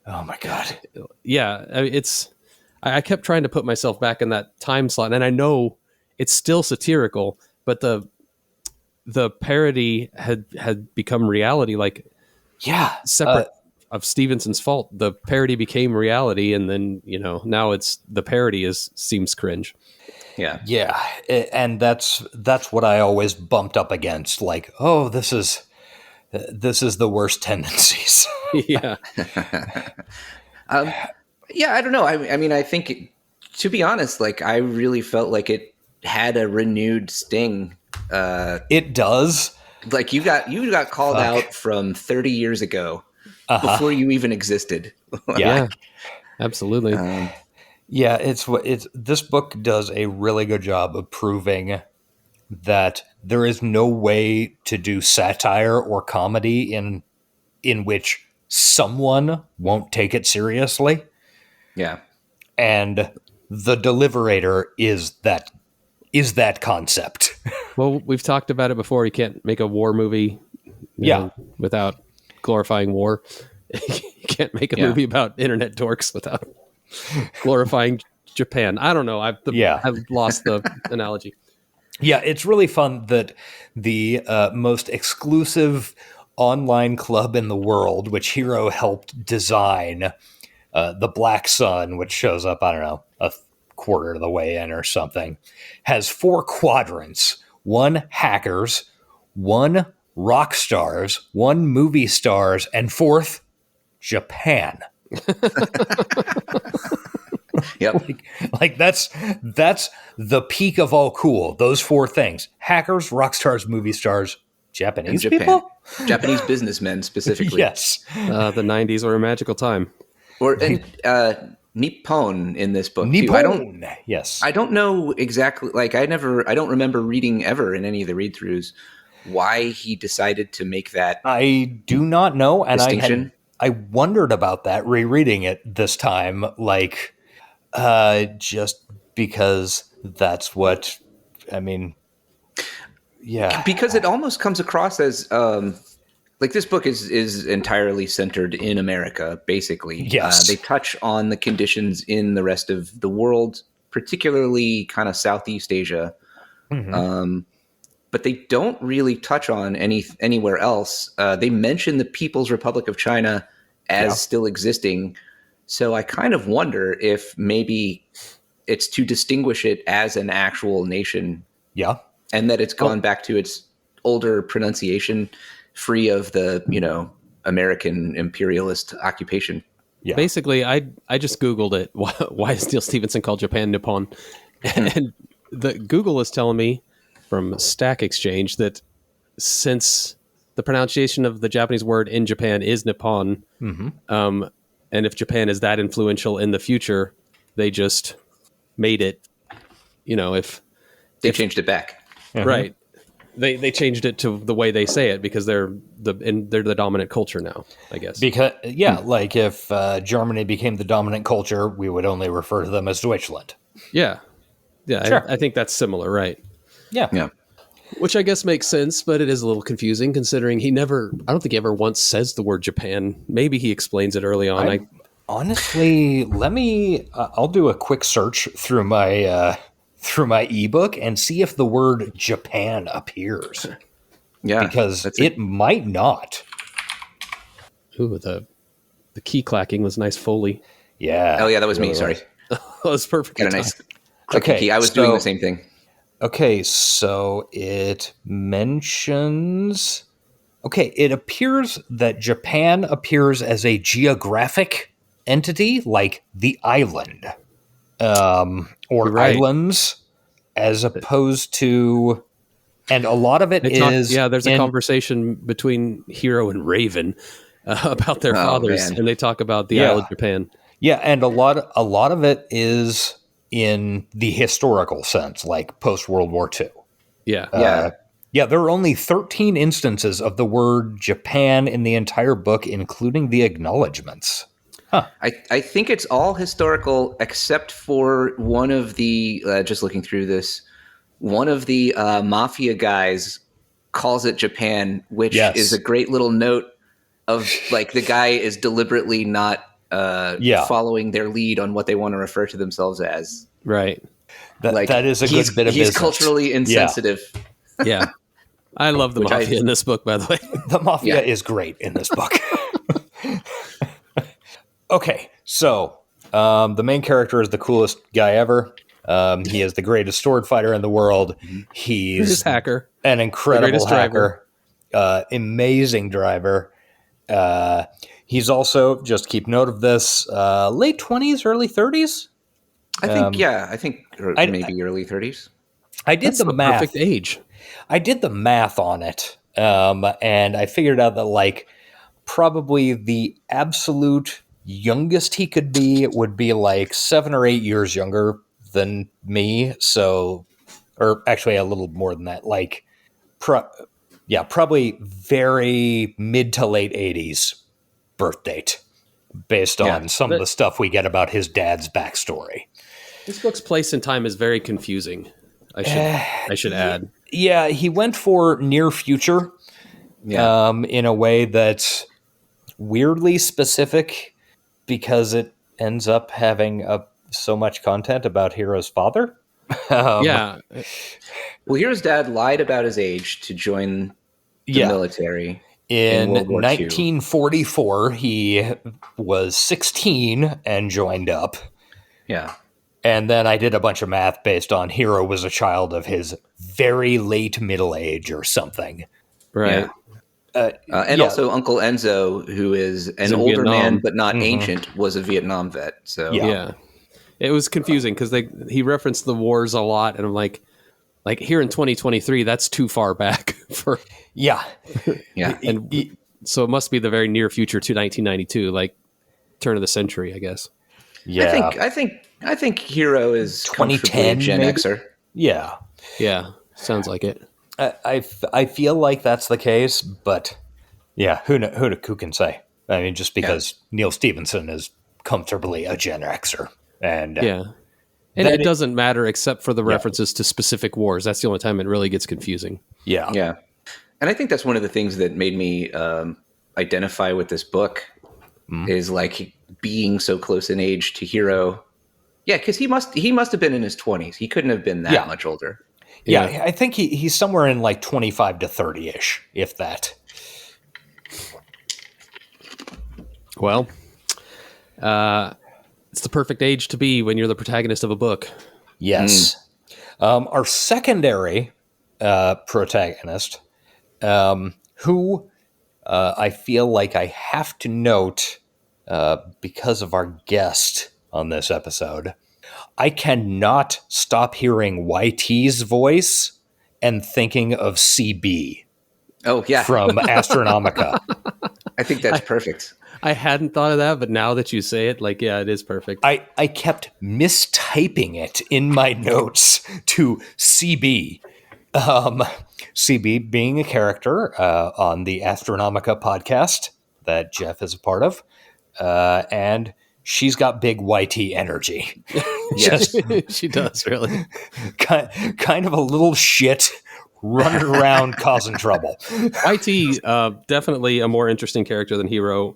Oh my God.
Yeah. I kept trying to put myself back in that time slot, and I know it's still satirical, but the parody had become reality. Like, separate of Stevenson's fault, the parody became reality, and then now it's the parody seems cringe.
Yeah, and that's what I always bumped up against. Like, oh, this is the worst tendencies.
Yeah.
Yeah, I don't know. I mean, I think, to be honest, like, I really felt like it had a renewed sting.
It does.
Like, you got called out from 30 years ago before you even existed.
Yeah, absolutely.
This book does a really good job of proving that there is no way to do satire or comedy in which someone won't take it seriously.
Yeah.
And The Deliberator is that concept.
Well, we've talked about it before. You can't make a war movie without glorifying war. You can't make a movie about internet dorks without glorifying Japan. I don't know. I've lost the analogy.
Yeah, it's really fun that the most exclusive online club in the world, which Hiro helped design, the Black Sun, which shows up, I don't know, a quarter of the way in or something, has 4 quadrants: 1 hackers, 1 rock stars, 1 movie stars, and 4th, Japan.
Yep.
like that's the peak of all cool. Those 4 things: hackers, rock stars, movie stars, Japanese people,
Japanese businessmen specifically.
Yes.
The 90s were a magical time.
Nippon in this book.
Nippon.
Too.
Yes.
I don't know exactly. Like, I don't remember reading ever in any of the read-throughs why he decided to make that.
I do not know, and
distinction.
I wondered about that rereading it this time. Like, just because that's what I mean. Yeah,
because it almost comes across as like, this book is entirely centered in America, basically.
Yes.
They touch on the conditions in the rest of the world, particularly kind of Southeast Asia. Mm-hmm. But they don't really touch on anywhere else. They mention the People's Republic of China as still existing. So I kind of wonder if maybe it's to distinguish it as an actual nation.
Yeah.
And that it's gone back to its older pronunciation, free of the, American imperialist occupation.
Yeah. Basically, I just Googled it. Why is Neal Stephenson called Japan Nippon? And the Google is telling me from Stack Exchange that since the pronunciation of the Japanese word in Japan is Nippon, and if Japan is that influential in the future, they just made it, if
they changed it back.
Right. They changed it to the way they say it because they're the dominant culture now, I guess.
Because like if Germany became the dominant culture, we would only refer to them as Deutschland.
Yeah.
Sure.
I think that's similar, right?
Yeah.
Which I guess makes sense, but it is a little confusing considering I don't think he ever once says the word Japan. Maybe he explains it early on.
Honestly, I'll do a quick search through my ebook and see if the word Japan appears.
Yeah.
Because it might not.
Ooh, the key clacking was nice Foley.
Yeah.
Oh yeah, that was me. Sorry.
That was perfect.
Got a nice clicky key. I was doing the same thing.
Okay, so it mentions... Okay, it appears that Japan appears as a geographic entity, like the island, or islands, as opposed to... And a lot of it is...
there's a conversation between Hero and Raven about their fathers, and they talk about the island Japan.
Yeah, and a lot of it is in the historical sense, like post-World War II.
Yeah.
There are only 13 instances of the word Japan in the entire book, including the acknowledgments. Huh.
I think it's all historical except for one of the, just looking through this, one of the mafia guys calls it Japan, which is a great little note of like the guy is deliberately not following their lead on what they want to refer to themselves as.
Right.
That is a good bit of business.
He's culturally insensitive.
Yeah. I love the mafia in this book, by the way.
The mafia is great in this book. Okay, so the main character is the coolest guy ever. He is the greatest sword fighter in the world. He's
hacker,
an incredible hacker, amazing driver. He's also, just keep note of this, late 20s, early 30s.
I think maybe early 30s.
I did the math.
Perfect age.
I did the math on it, and I figured out that like probably the absolute youngest he could be would be like 7 or 8 years younger than me. So, or actually a little more than that. Like, probably very mid to late 80s birth date, based on some of the stuff we get about his dad's backstory.
This book's place and time is very confusing. I should add.
Yeah, he went for near future in a way that's weirdly specific because it ends up having so much content about Hero's father.
Well, Hero's dad lied about his age to join the military.
In
World War
1944, he was 16 and joined up.
Yeah.
And then I did a bunch of math based on Hero was a child of his very late middle age or something.
Right.
And also Uncle Enzo, who is an older man but not ancient, was a Vietnam vet. So
yeah. It was confusing because he referenced the wars a lot, and I'm like here in 2023, that's too far back for.
Yeah.
And so it must be the very near future to 1992, like turn of the century, I guess.
Yeah.
I think Hero is 2010 Gen Xer.
Yeah.
Yeah. Sounds like it.
I feel like that's the case, but yeah, who can say? I mean, just because Neal Stephenson is comfortably a Gen Xer. And
and it doesn't matter except for the references to specific wars. That's the only time it really gets confusing.
Yeah.
Yeah. And I think that's one of the things that made me identify with this book is like being so close in age to Hero. Yeah, because he must have been in his 20s. He couldn't have been that much older.
Yeah, I think he's somewhere in like 25 to 30-ish, if that.
Well, it's the perfect age to be when you're the protagonist of a book.
Yes. Our secondary protagonist, who I feel like I have to note because of our guest on this episode, I cannot stop hearing YT's voice and thinking of CB.
Oh, yeah.
From Astronomica.
I think that's perfect.
I hadn't thought of that, but now that you say it, like, yeah, it is perfect.
I kept mistyping it in my notes to CB. CB being a character on the Astronomica podcast that Geoff is a part of. And she's got big YT energy.
Yes,
she does, really.
Kind of a little shit, running around causing trouble.
YT, definitely a more interesting character than Hero,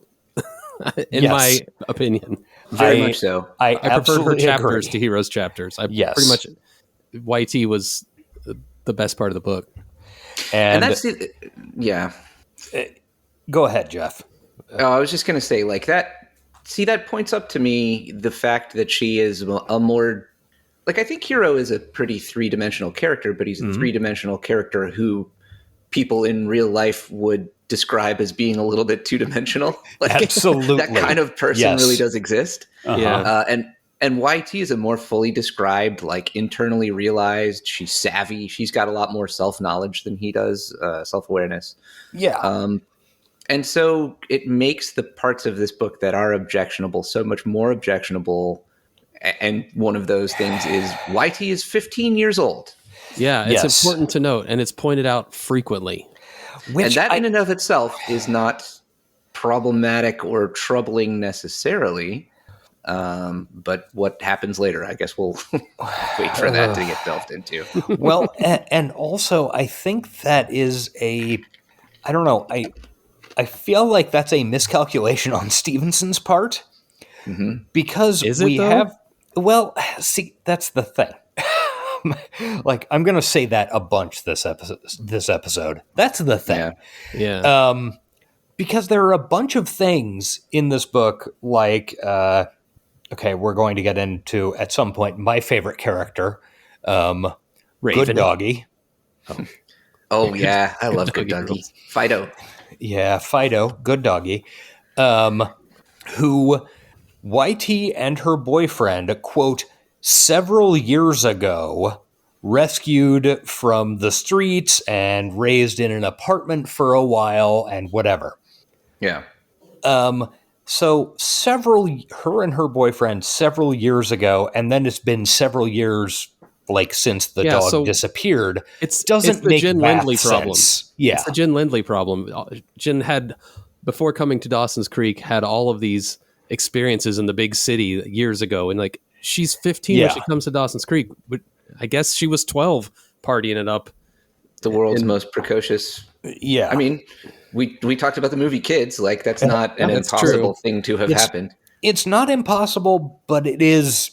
in my opinion.
Very much so.
I
preferred her chapters
agree.
to Hero's chapters.
Yes.
Pretty much YT was the best part of the book.
And
that's it. Yeah.
Go ahead, Geoff.
Oh, I was just going to say, like, that. See, that points up to me the fact that she is a more. Like, I think Hero is a pretty three-dimensional character, but he's a three-dimensional character who people in real life would describe as being a little bit two-dimensional. Like,
Absolutely.
That kind of person really does exist.
Yeah.
And YT is a more fully described, like, internally realized. She's savvy. She's got a lot more self-knowledge than he does, self-awareness.
Yeah.
And so it makes the parts of this book that are objectionable so much more objectionable. And one of those things is YT is 15 years old.
Yeah, it's important to note, and it's pointed out frequently.
And that in and of itself is not problematic or troubling necessarily. But what happens later, I guess we'll wait for that to get delved into.
Well, and also I think that is I don't know, I feel like that's a miscalculation on Stephenson's part. Because well, see, that's the thing. Like, I'm going to say that a bunch this episode. That's the thing.
Yeah.
Because there are a bunch of things in this book, like, okay, we're going to get into, at some point, my favorite character, Good Doggy.
Oh, yeah. I love Good Doggy. Fido.
Yeah, Fido, Good Doggy. Who YT and her boyfriend, quote, several years ago, rescued from the streets and raised in an apartment for a while and whatever.
Yeah.
So her and her boyfriend several years ago, and then it's been several years, like, since the dog disappeared.
It's
doesn't
the
make
Jen Lindley
sense.
problem.
Yeah.
It's the Jen Lindley problem. Jen had, before coming to Dawson's Creek, had all of these experiences in the big city years ago, and like, she's 15 when she comes to Dawson's Creek, but I guess she was 12 partying it up.
The world's most precocious.
Yeah.
I mean, we talked about the movie Kids. Like, that's not an impossible thing to have happened.
It's not impossible, but it is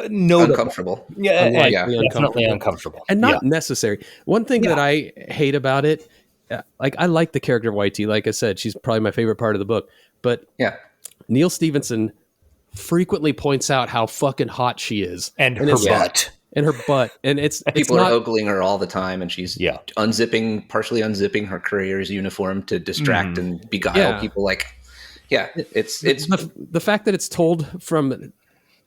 notable.
Uncomfortable.
Yeah,
definitely
uncomfortable.
And not necessary. One thing that I hate about it, like, I like the character of YT. Like I said, she's probably my favorite part of the book. But Neal Stephenson frequently points out how fucking hot she is.
And her butt.
And her butt. And
people are ogling her all the time, and she's partially unzipping her courier's uniform to distract and beguile people. Like, it's
the fact that it's told from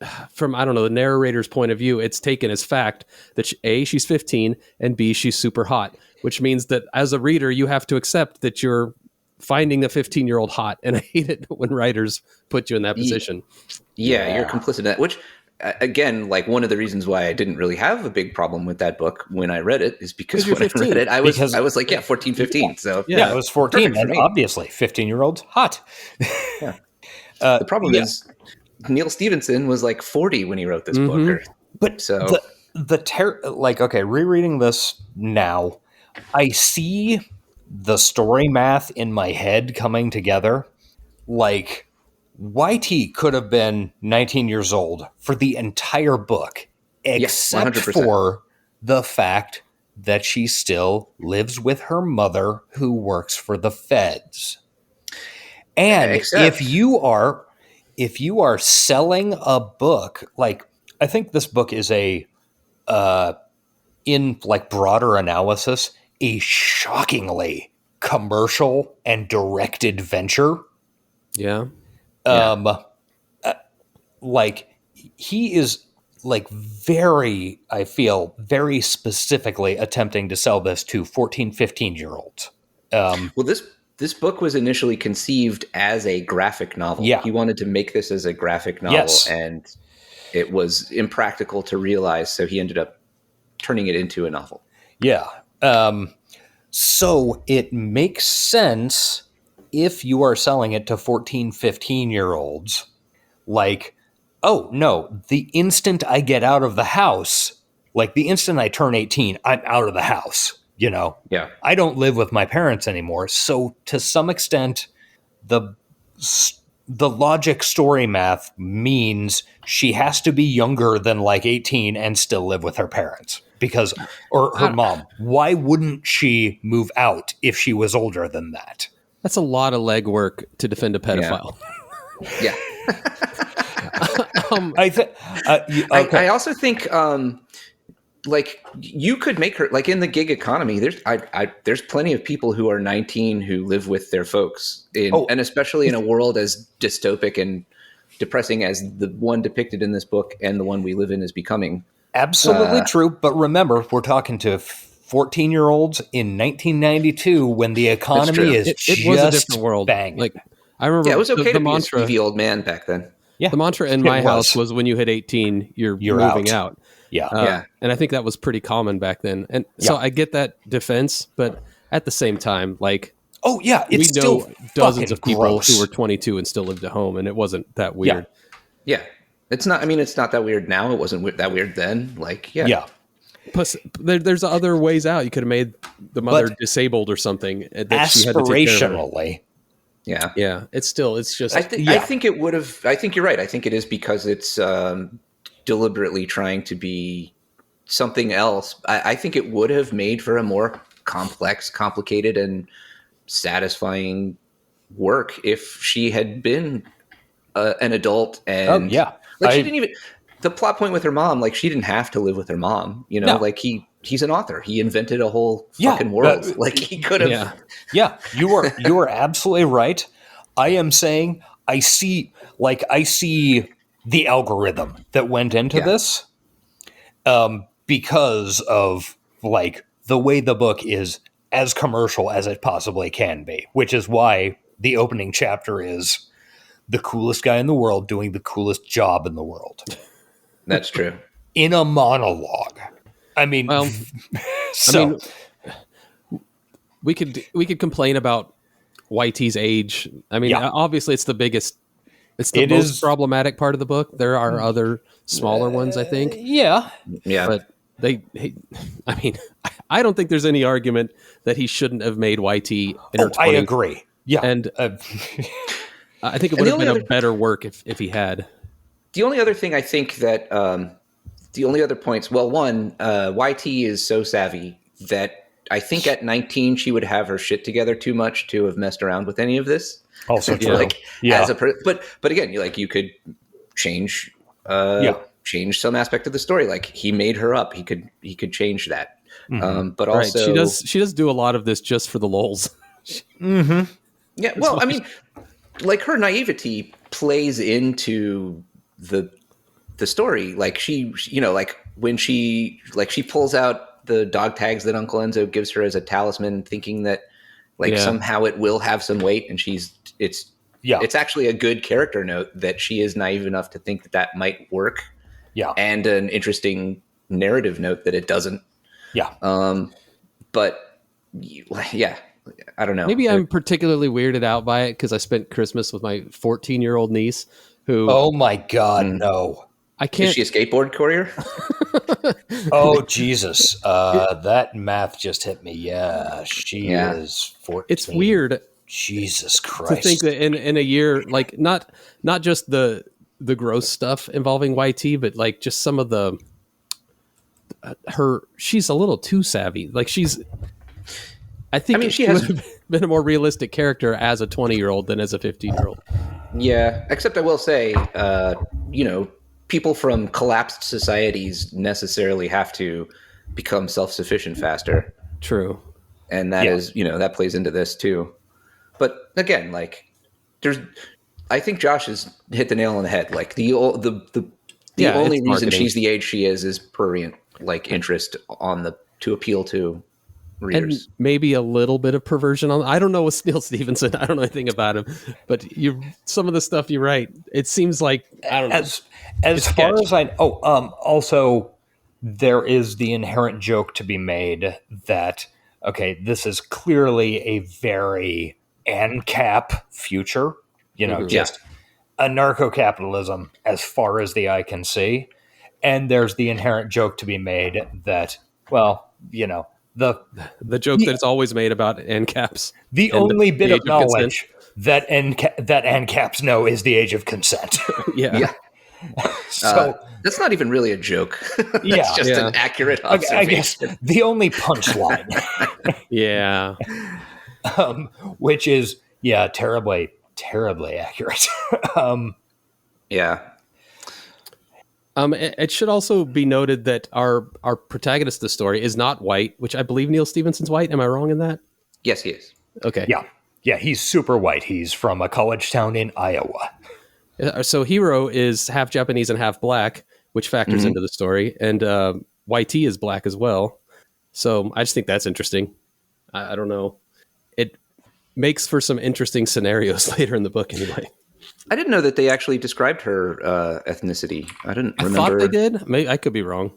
I don't know, the narrator's point of view. It's taken as fact that she's 15, and B, she's super hot, which means that as a reader, you have to accept that you're finding a 15-year-old hot. And I hate it when writers put you in that position.
Yeah, you're complicit in that, which, again, like, one of the reasons why I didn't really have a big problem with that book when I read it is because when I read it, I was like, 14, 15. So
I was 14, and obviously 15-year-olds hot.
The problem is Neal Stephenson was like 40 when he wrote this book.
But so rereading this now, I see the story math in my head coming together. Like, YT could have been 19 years old for the entire book, except for the fact that she still lives with her mother, who works for the feds. And if you are selling a book, like, I think this book is in like broader analysis, a shockingly commercial and directed venture.
Yeah.
Like, he is, like, I feel very specifically attempting to sell this to 14, 15-year-olds.
Well, this book was initially conceived as a graphic novel.
Yeah.
He wanted to make this as a graphic novel, and it was impractical to realize, so he ended up turning it into a novel.
Yeah. So it makes sense if you are selling it to 14, 15-year-olds, like, oh, no, the instant I get out of the house, Like the instant I turn 18, I'm out of the house.
Yeah.
I don't live with my parents anymore. So to some extent, the logic story math means she has to be younger than like 18 and still live with her parents or her mom. Why wouldn't she move out if she was older than that?
That's a lot of legwork to defend a pedophile.
Yeah.
Okay.
I also think, like you could make her like in the gig economy. There's plenty of people who are 19 who live with their folks, and especially in a world as dystopic and depressing as the one depicted in this book and the one we live in is becoming.
Absolutely true. But remember, we're talking to 14-year-olds in 1992 when the economy is
it was a different world.
Bang.
Like I remember,
it was okay to
mantra,
be a skeevy old man back then.
Yeah,
the mantra in my house was when you hit 18, you're moving out.
Yeah.
And I think that was pretty common back then. And so I get that defense, but at the same time, like,
it's
we know
still
dozens of people
gross.
who were 22 and still lived at home, and it wasn't that weird.
Yeah. It's not that weird now. It wasn't that weird then. Like,
Plus, there's other ways out. You could have made the mother disabled or something. That she had to take care of her.
Yeah.
It's just.
I think it would have. I think you're right. I think it is because it's deliberately trying to be something else. I think it would have made for a more complex, complicated, and satisfying work if she had been an adult. And she didn't even. The plot point with her mom, like she didn't have to live with her mom. Like he's an author. He invented a whole fucking world. Like he could have.
Yeah, you are absolutely right. I am saying I see the algorithm that went into this because of like the way the book is as commercial as it possibly can be, which is why the opening chapter is the coolest guy in the world doing the coolest job in the world.
That's true.
In a monologue. I mean,
we could complain about YT's age. I mean, obviously it's the biggest. It's the most problematic part of the book. There are other smaller ones, I think.
Yeah.
But I don't think there's any argument that he shouldn't have made YT in her 20s.
I agree. Yeah.
And I think it would have been a better work if he had.
The only other thing I think that the only other points, well, one, YT is so savvy that I think at 19 she would have her shit together too much to have messed around with any of this.
Also true.
But again, you could change change some aspect of the story. Like he made her up. He could change that. Mm-hmm. But also
she does do a lot of this just for the lols.
Mm-hmm.
Yeah. Well, I mean, like her naivety plays into the story. Like she like when she pulls out the dog tags that Uncle Enzo gives her as a talisman, thinking that somehow it will have some weight, and it's actually a good character note that she is naive enough to think that might work.
Yeah.
And an interesting narrative note that it doesn't.
Yeah.
But I don't know.
Maybe I'm particularly weirded out by it because I spent Christmas with my 14-year-old niece who.
Oh my God, no.
I can't.
Is she a skateboard courier?
Oh, Jesus. That math just hit me. Yeah, she is 14.
It's weird.
Jesus Christ.
To think that in a year, like not just the gross stuff involving YT, but like just some of the she's a little too savvy. Like I think she would have been a more realistic character as a 20-year-old than as a 15-year-old.
Yeah, except I will say, people from collapsed societies necessarily have to become self-sufficient faster.
True.
And that is, that plays into this too. But again, like I think Josh has hit the nail on the head. Like the only reason she's the age she is prurient, like interest to appeal to readers.
And maybe a little bit of perversion on. I don't know with Neal Stephenson. I don't know anything about him, but some of the stuff you write, it seems like I don't know.
As far as I also there is the inherent joke to be made that this is clearly a very ANCAP future. Just a narco-capitalism as far as the eye can see. And there's the inherent joke to be made that, well,
the joke that's always made about ANCAPs.
The only bit of knowledge that ANCAPs know is the age of consent.
Yeah.
So
that's not even really a joke. That's just an accurate observation.
I guess the only punchline.
Yeah.
Which is, terribly, terribly accurate.
Yeah.
It should also be noted that our protagonist of the story is not white, which I believe Neal Stephenson's white. Am I wrong in that?
Yes, he is.
Okay.
Yeah, he's super white. He's from a college town in Iowa.
So Hero is half Japanese and half black, which factors into the story. And YT is black as well. So I just think that's interesting. I don't know. It makes for some interesting scenarios later in the book anyway.
I didn't know that they actually described her ethnicity. I didn't remember.
I thought they did. Maybe I could be wrong.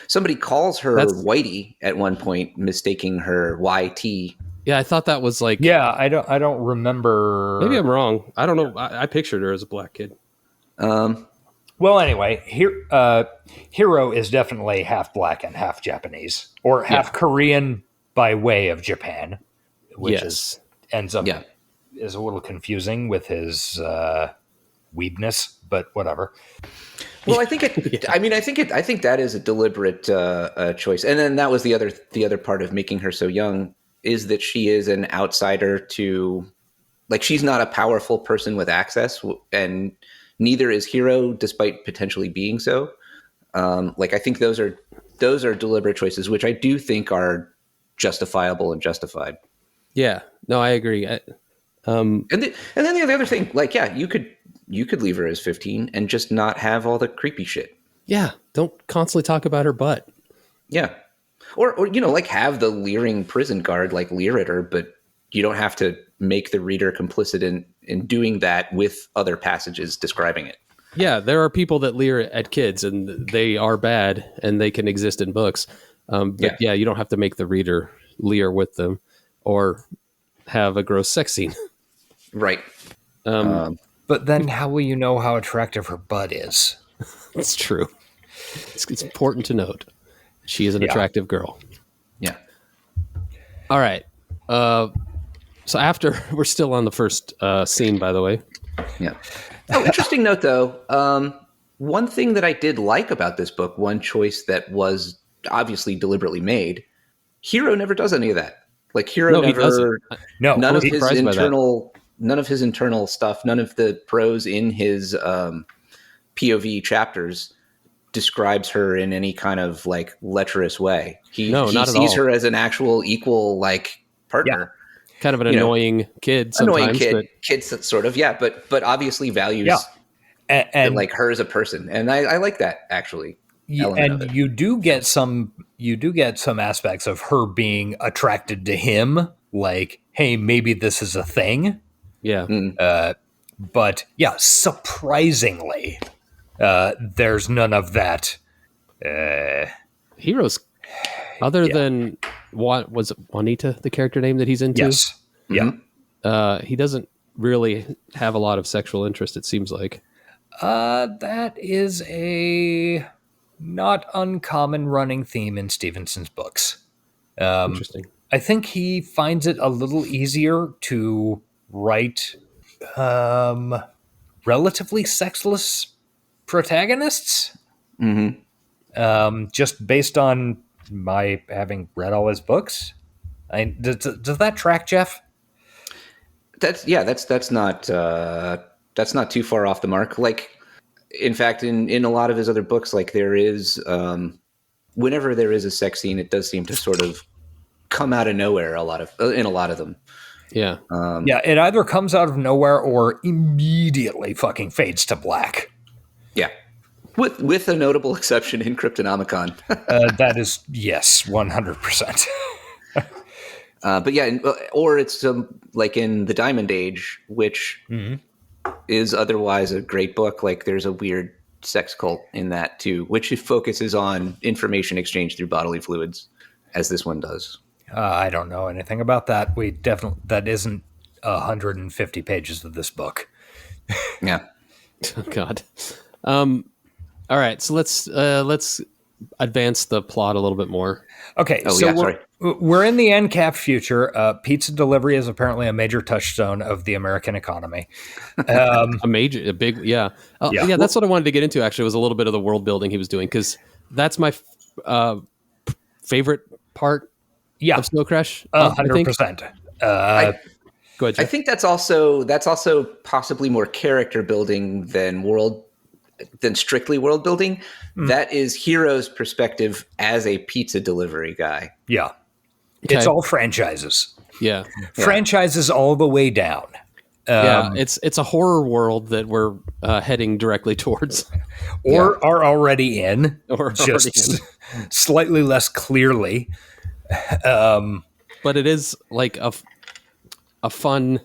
Somebody calls her Whitey at one point, mistaking her YT.
Yeah, I thought that was like.
Yeah, I don't remember.
Maybe I'm wrong. I don't know. I pictured her as a black kid.
Well, anyway, Hero is definitely half black and half Japanese, or half Korean by way of Japan, which ends up is a little confusing with his weebness, but whatever.
Well, I think it. I mean, I think that is a deliberate choice, and then that was the other part of making her so young is that she is an outsider to, like, she's not a powerful person with access, and neither is Hero, despite potentially being so. Like, I think those are deliberate choices, which I do think are justifiable and justified.
Yeah, no, I agree.
And then the other thing, like, you could leave her as 15 and just not have all the creepy shit.
Yeah, don't constantly talk about her butt.
Yeah, or like have the leering prison guard like leer at her, but you don't have to make the reader complicit in doing that with other passages describing it.
Yeah, there are people that leer at kids, and they are bad, and they can exist in books. But you don't have to make the reader leer with them or have a gross sex scene.
Right.
But then how will you know how attractive her butt is?
It's true. It's important to note. She is an attractive girl.
Yeah.
All right. So after, we're still on the first scene, by the way.
Yeah. Oh, interesting note, though. One thing that I did like about this book, one choice that was obviously deliberately made, Hero never does any of that. Like, Hero never...
No,
none of his internal stuff, none of the prose in his POV chapters describes her in any kind of, like, lecherous way. He sees her as an actual equal, like, partner.
Yeah. Kind of an annoying kid sometimes.
Kid sort of, but obviously values and like her as a person. And I like that, actually.
And you do get some aspects of her being attracted to him, like, hey, maybe this is a thing.
Yeah.
But surprisingly, there's none of that.
Heroes, other than was it Juanita, the character name that he's into?
Yes.
Mm-hmm.
He doesn't really have a lot of sexual interest, it seems like.
That is a not uncommon running theme in Stevenson's books.
Interesting.
I think he finds it a little easier to write relatively sexless protagonists.
Mm-hmm.
Just based on my having read all his books. Does that track, Geoff?
That's not too far off the mark. Like, in fact, in a lot of his other books, like, there is whenever there is a sex scene, it does seem to sort of come out of nowhere. In a lot of them.
Yeah.
It either comes out of nowhere or immediately fucking fades to black.
Yeah. With a notable exception in Cryptonomicon.
That is, yes, 100%.
But yeah, or it's like in The Diamond Age, which is otherwise a great book. Like, there's a weird sex cult in that too, which focuses on information exchange through bodily fluids, as this one does.
I don't know anything about that. That isn't 150 pages of this book.
Yeah.
Oh, God. All All right, so let's advance the plot a little bit more.
Okay, we're in the NCAP future. Pizza delivery is apparently a major touchstone of the American economy.
A big, yeah. That's what I wanted to get into. Actually, was a little bit of the world building he was doing, because that's my favorite part.
Yeah,
of Snow Crash.
100%.
Go ahead, Geoff.
I think that's also possibly more character building than strictly world building. That is Hero's perspective as a pizza delivery guy.
Yeah.
Okay.
It's all franchises.
Yeah.
Franchises all the way down.
It's a horror world that we're heading directly towards.
Or are already in. Slightly less clearly.
But it is like a fun,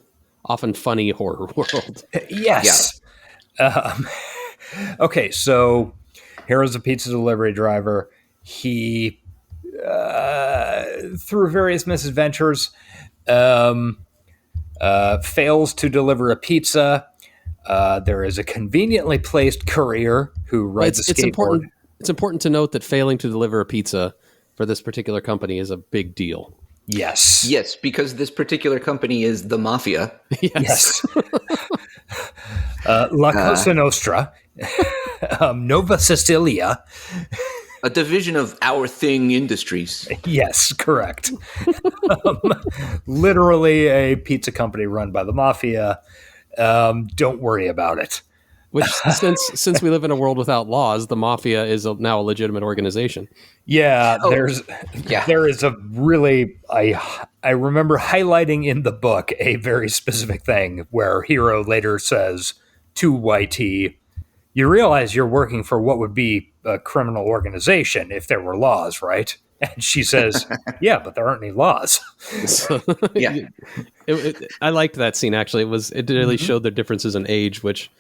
often funny horror world.
Yes. Yeah. Okay, so Hero's a pizza delivery driver. He, through various misadventures, fails to deliver a pizza. There is a conveniently placed courier who rides a skateboard.
It's important to note that failing to deliver a pizza for this particular company is a big deal.
Yes,
because this particular company is the mafia.
Yes. La Cosa Nostra, Nova Sicilia,
a division of Our Thing Industries.
Yes, correct. Literally a pizza company run by the mafia. Don't worry about it.
Which, since we live in a world without laws, the mafia is now a legitimate organization.
Yeah, there is a really, I remember highlighting in the book a very specific thing where Hero later says to YT, you realize you're working for what would be a criminal organization if there were laws, right? And she says, yeah, but there aren't any laws.
So, I liked that scene, actually. It really showed the differences in age, which,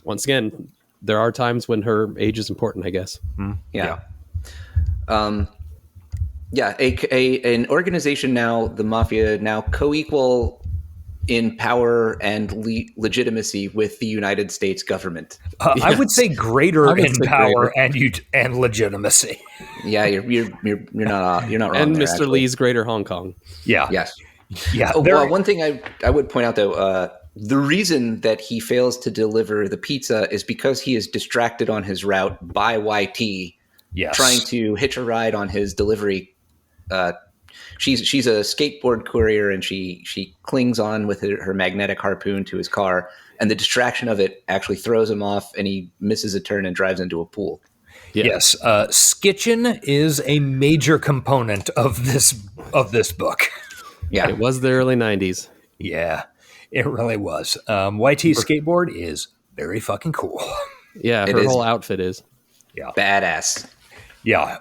once again, there are times when her age is important, I guess.
Yeah. An organization now, the mafia, now co-equal in power and legitimacy with the United States government.
Yes. I would say greater in power and legitimacy.
Yeah, you're not wrong.
And
there,
Mr.
actually.
Lee's Greater Hong Kong.
Yeah.
Yes.
Yeah.
One thing I would point out, though, the reason that he fails to deliver the pizza is because he is distracted on his route by YT, trying to hitch a ride on his delivery. She's a skateboard courier, and she clings on with her magnetic harpoon to his car, and the distraction of it actually throws him off, and he misses a turn and drives into a pool.
Yeah.
Yes, skitchin is a major component of this book.
Yeah,
it was the early 90s.
Yeah, it really was. YT skateboard is very fucking cool.
Yeah, her whole outfit is.
Yeah,
badass.
Yeah,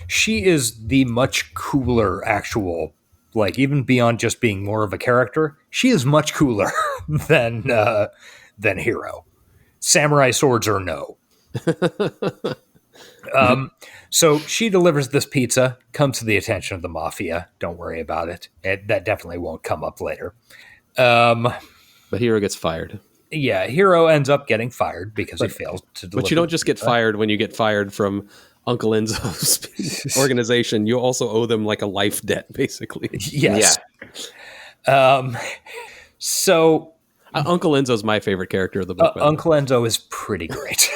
she is the much cooler actual, like even beyond just being more of a character, she is much cooler than Hero. Samurai swords or no. So she delivers this pizza, comes to the attention of the mafia. Don't worry about it. That definitely won't come up later.
But Hero gets fired.
Yeah, Hero ends up getting fired because he fails to deliver.
But you don't just get fired when you get fired from Uncle Enzo's organization. You also owe them like a life debt, basically.
Yes. Yeah. So
Uncle Enzo's my favorite character of the book.
Uncle Enzo is pretty great.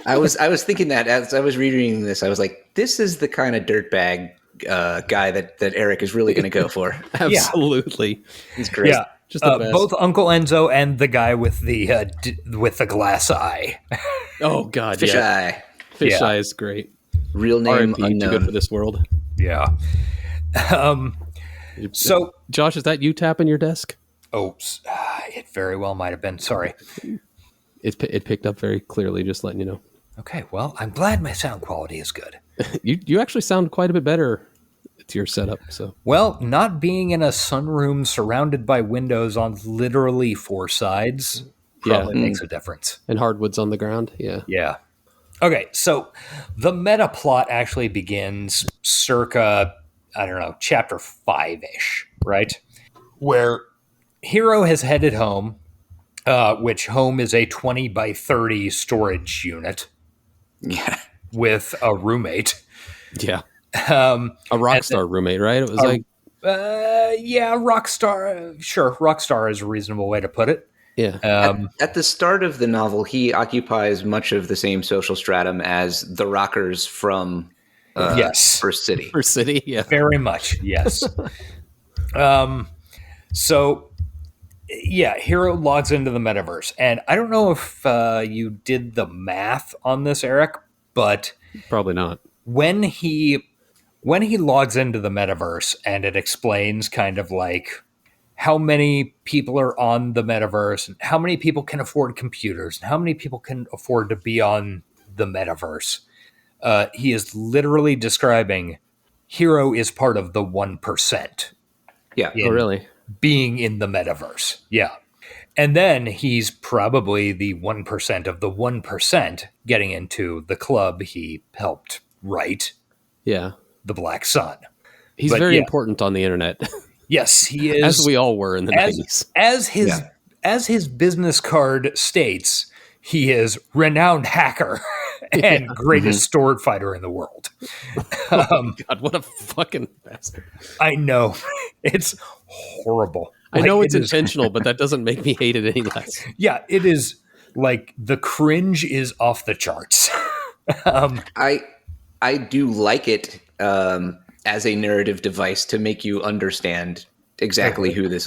I was thinking that as I was reading this, I was like, this is the kind of dirtbag guy that Eric is really going to go for.
Absolutely.
He's great.
Yeah. Just both Uncle Enzo and the guy with the glass eye.
Oh God,
Fish eye.
Fish eye is great.
Real name unknown.
Too good for this world.
Yeah. So,
Josh, is that you tapping your desk?
Oh, it very well might have been. Sorry.
It picked up very clearly. Just letting you know.
Okay. Well, I'm glad my sound quality is good.
You actually sound quite a bit better to your setup. So
well, not being in a sunroom surrounded by windows on literally four sides probably makes a difference.
And hardwoods on the ground. Yeah.
Yeah. Okay, so the meta plot actually begins circa, I don't know, chapter 5-ish, right? Where Hero has headed home, which home is a 20 by 30 storage unit.
Yeah.
with a roommate.
Yeah. A rock star roommate, right? It was
Rockstar. Sure, Rockstar is a reasonable way to put it.
Yeah.
At the start of the novel, he occupies much of the same social stratum as the rockers from
Yes.
First City.
First City, yeah.
Very much, yes. So, yeah, Hero logs into the metaverse. And I don't know if you did the math on this, Eric, but
Probably not.
when he logs into the metaverse and it explains kind of like how many people are on the metaverse and how many people can afford computers and how many people can afford to be on the metaverse, he is literally describing Hero is part of the 1%.
Yeah.
Oh, really?
Being in the metaverse. Yeah. And then he's probably the 1% of the 1% getting into the club he helped write,
Yeah.
the Black Sun.
He's
But
very
yeah.
important on the internet,
Yes, he is.
as we all were in the 90s.
As his business card states, he is renowned hacker and greatest sword fighter in the world.
God, what a fucking bastard.
I know. It's horrible.
I know
Like,
it's
it is-
intentional, but that doesn't make me hate it any less.
Yeah, it is like the cringe is off the charts.
I do like it as a narrative device to make you understand exactly who this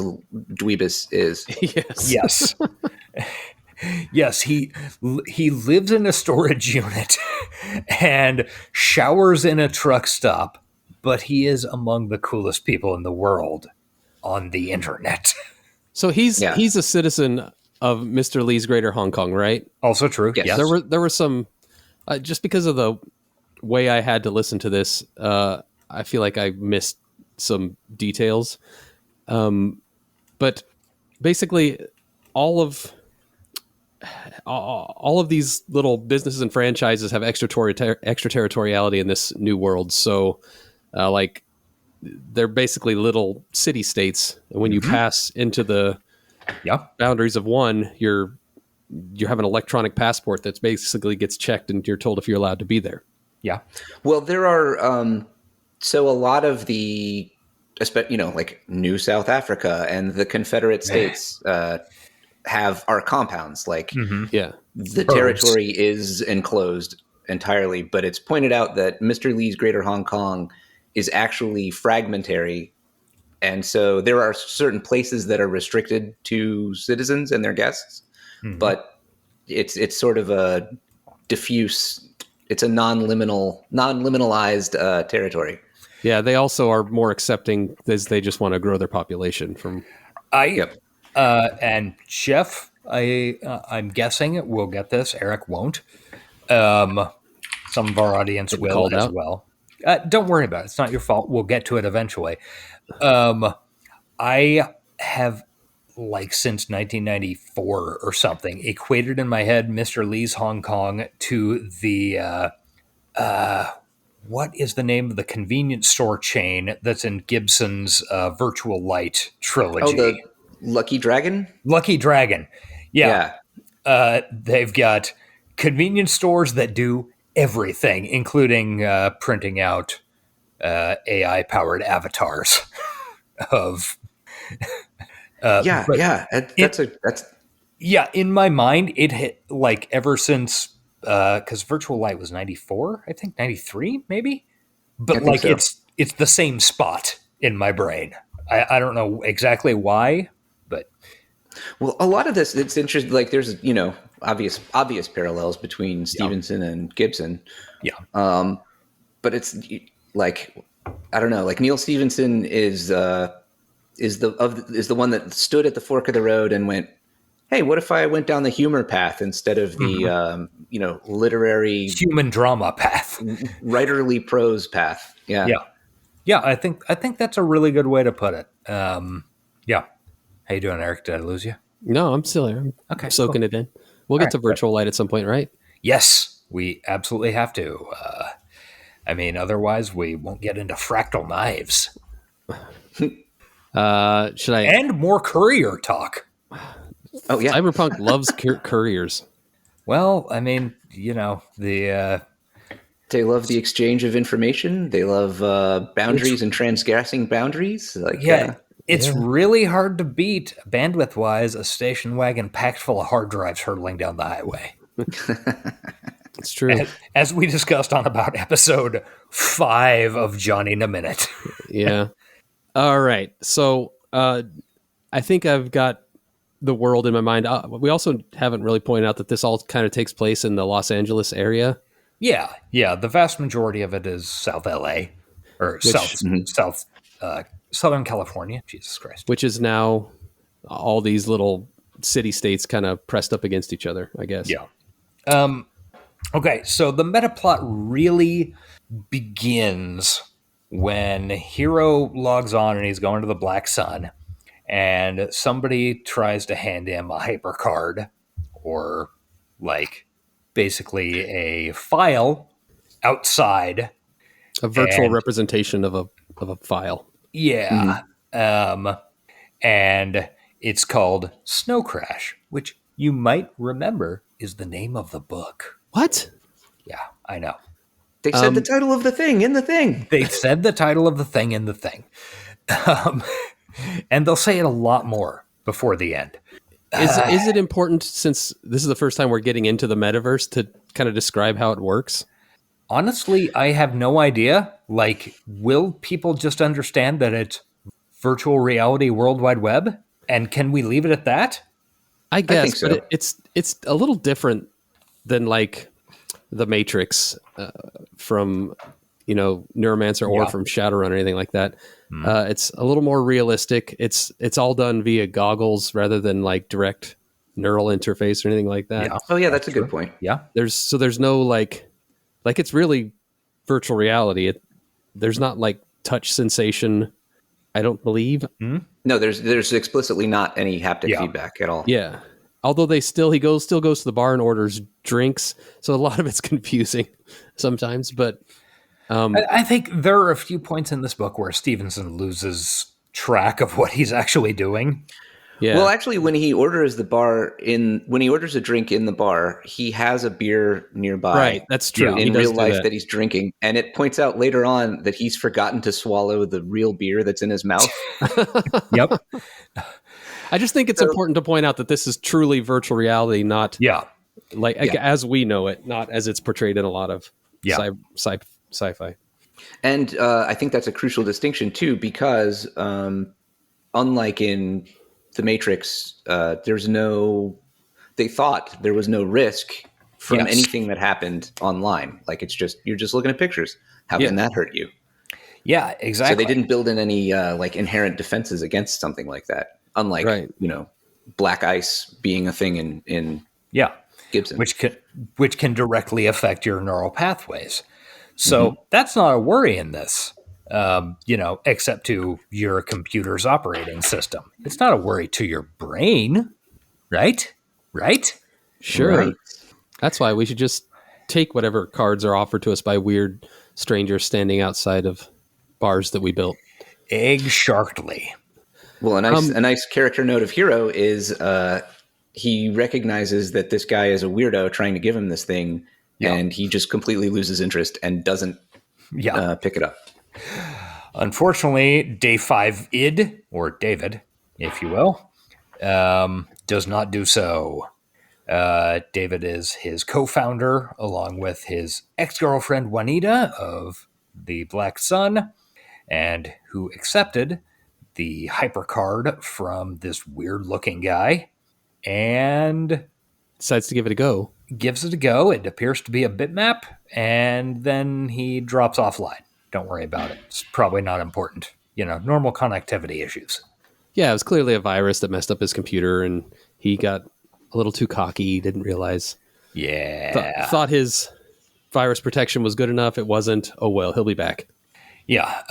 dweebus is.
Yes.
Yes. Yes, he lives in a storage unit and showers in a truck stop, but he is among the coolest people in the world on the internet.
So he's
Yeah.
a citizen of Mr. Lee's Greater Hong Kong, right?
Also true.
Yes.
There were some just because of the way I had to listen to this, I feel like I missed some details. But basically all of these little businesses and franchises have extraterritoriality in this new world. So like they're basically little city states. And when you pass into the
Yeah.
boundaries of one, you have an electronic passport that basically gets checked and you're told if you're allowed to be there.
Yeah.
Well, there are so a lot of the, like New South Africa and the Confederate States are compounds. Like
Yeah.
the territory is enclosed entirely, but it's pointed out that Mr. Lee's Greater Hong Kong is actually fragmentary. And so there are certain places that are restricted to citizens and their guests, but it's sort of a diffuse, it's a non-liminalized territory.
Yeah. They also are more accepting as they just want to grow their population from.
And Geoff, I'm guessing we'll get this. Eric won't. Some of our audience will
called
as
out?
well. Don't worry about it. It's not your fault. We'll get to it eventually. I have, like, since 1994 or something, equated in my head Mr. Lee's Hong Kong to the what is the name of the convenience store chain that's in Gibson's Virtual Light trilogy?
Oh, the Lucky Dragon?
Lucky Dragon. Yeah. They've got convenience stores that do everything, including printing out AI-powered avatars of.
That's
Yeah, in my mind, it hit like ever since because Virtual Light was 94, I think 93, maybe. But
think
like
so.
it's the same spot in my brain. I don't know exactly why, but
Well, a lot of this, it's interesting. Like, there's obvious parallels between Stevenson and Gibson.
yeah.
But it's like, I don't know. Like, Neal Stephenson is the one that stood at the fork of the road and went, "Hey, what if I went down the humor path instead of the literary
Human drama path."
writerly prose path?" Yeah.
Yeah, I think that's a really good way to put it. Yeah. How you doing, Eric? Did I lose you?
No, I'm still here. I'm soaking it in. We'll get to Virtual Light at some point, right?
Yes, we absolutely have to. I mean, otherwise we won't get into fractal knives
Should I?
and more courier talk.
Oh yeah.
Cyberpunk loves couriers.
Well, I mean,
They love the exchange of information. They love boundaries and transgressing boundaries.
It's really hard to beat, bandwidth-wise, a station wagon packed full of hard drives hurtling down the highway.
It's true.
As we discussed on about episode 5 of Johnny in a Minute.
Yeah. All right. So I think I've got the world in my mind. We also haven't really pointed out that this all kind of takes place in the Los Angeles area.
Yeah. The vast majority of it is South LA or Southern California. Jesus Christ.
Which is now all these little city states kind of pressed up against each other, I guess.
Yeah. Okay, so the meta plot really begins when Hero logs on and he's going to the Black Sun, and somebody tries to hand him a hypercard, or basically a file outside.
A virtual representation of a file.
Yeah. And it's called Snow Crash, which you might remember is the name of the book.
What?
Yeah, I know.
They said the title of the thing in the thing.
They said the title of the thing in the thing. And they'll say it a lot more before the end.
Is it important, since this is the first time we're getting into the metaverse, to kind of describe how it works?
Honestly, I have no idea. Will people just understand that it's virtual reality World Wide Web? And can we leave it at that?
I guess,
think so.
But it's a little different than the Matrix from Neuromancer or from Shadowrun or anything like that. It's a little more realistic. It's all done via goggles rather than direct neural interface or anything like that.
Yeah.
Oh yeah, that's a good point.
Yeah.
There's no it's really virtual reality. There's not touch sensation, I don't believe.
No, there's explicitly not any haptic feedback at all.
Yeah. Although he still goes to the bar and orders drinks, so a lot of it's confusing sometimes. But
I think there are a few points in this book where Stephenson loses track of what he's actually doing.
Yeah.
Well, actually, when he orders a drink in the bar, he has a beer nearby.
Right, that's true.
In real life that he's drinking, and it points out later on that he's forgotten to swallow the real beer that's in his mouth.
Yep.
I just think it's important to point out that this is truly virtual reality, not as we know it, not as it's portrayed in a lot of sci-fi.
And I think that's a crucial distinction too, because unlike in The Matrix, they thought there was no risk from anything that happened online. You're just looking at pictures. How can that hurt you?
Yeah, exactly.
So they didn't build in any inherent defenses against something like that. Unlike black ice being a thing in Gibson,
which can directly affect your neural pathways. So that's not a worry in this, except to your computer's operating system. It's not a worry to your brain, right?
Sure.
Right.
That's why we should just take whatever cards are offered to us by weird strangers standing outside of bars that we built.
Egg-sharkedly.
Well, a nice character note of Hero is he recognizes that this guy is a weirdo trying to give him this thing, and he just completely loses interest and doesn't pick it up.
Unfortunately, Day 5 id, or David, if you will, does not do so. David is his co-founder, along with his ex-girlfriend Juanita of the Black Sun, and who accepted the hypercard from this weird-looking guy, and
decides to give it a go.
Gives it a go. It appears to be a bitmap, and then he drops offline. Don't worry about it. It's probably not important. Normal connectivity issues.
Yeah, it was clearly a virus that messed up his computer, and he got a little too cocky. Didn't realize.
Yeah.
Thought his virus protection was good enough. It wasn't. Oh well, he'll be back.
Yeah.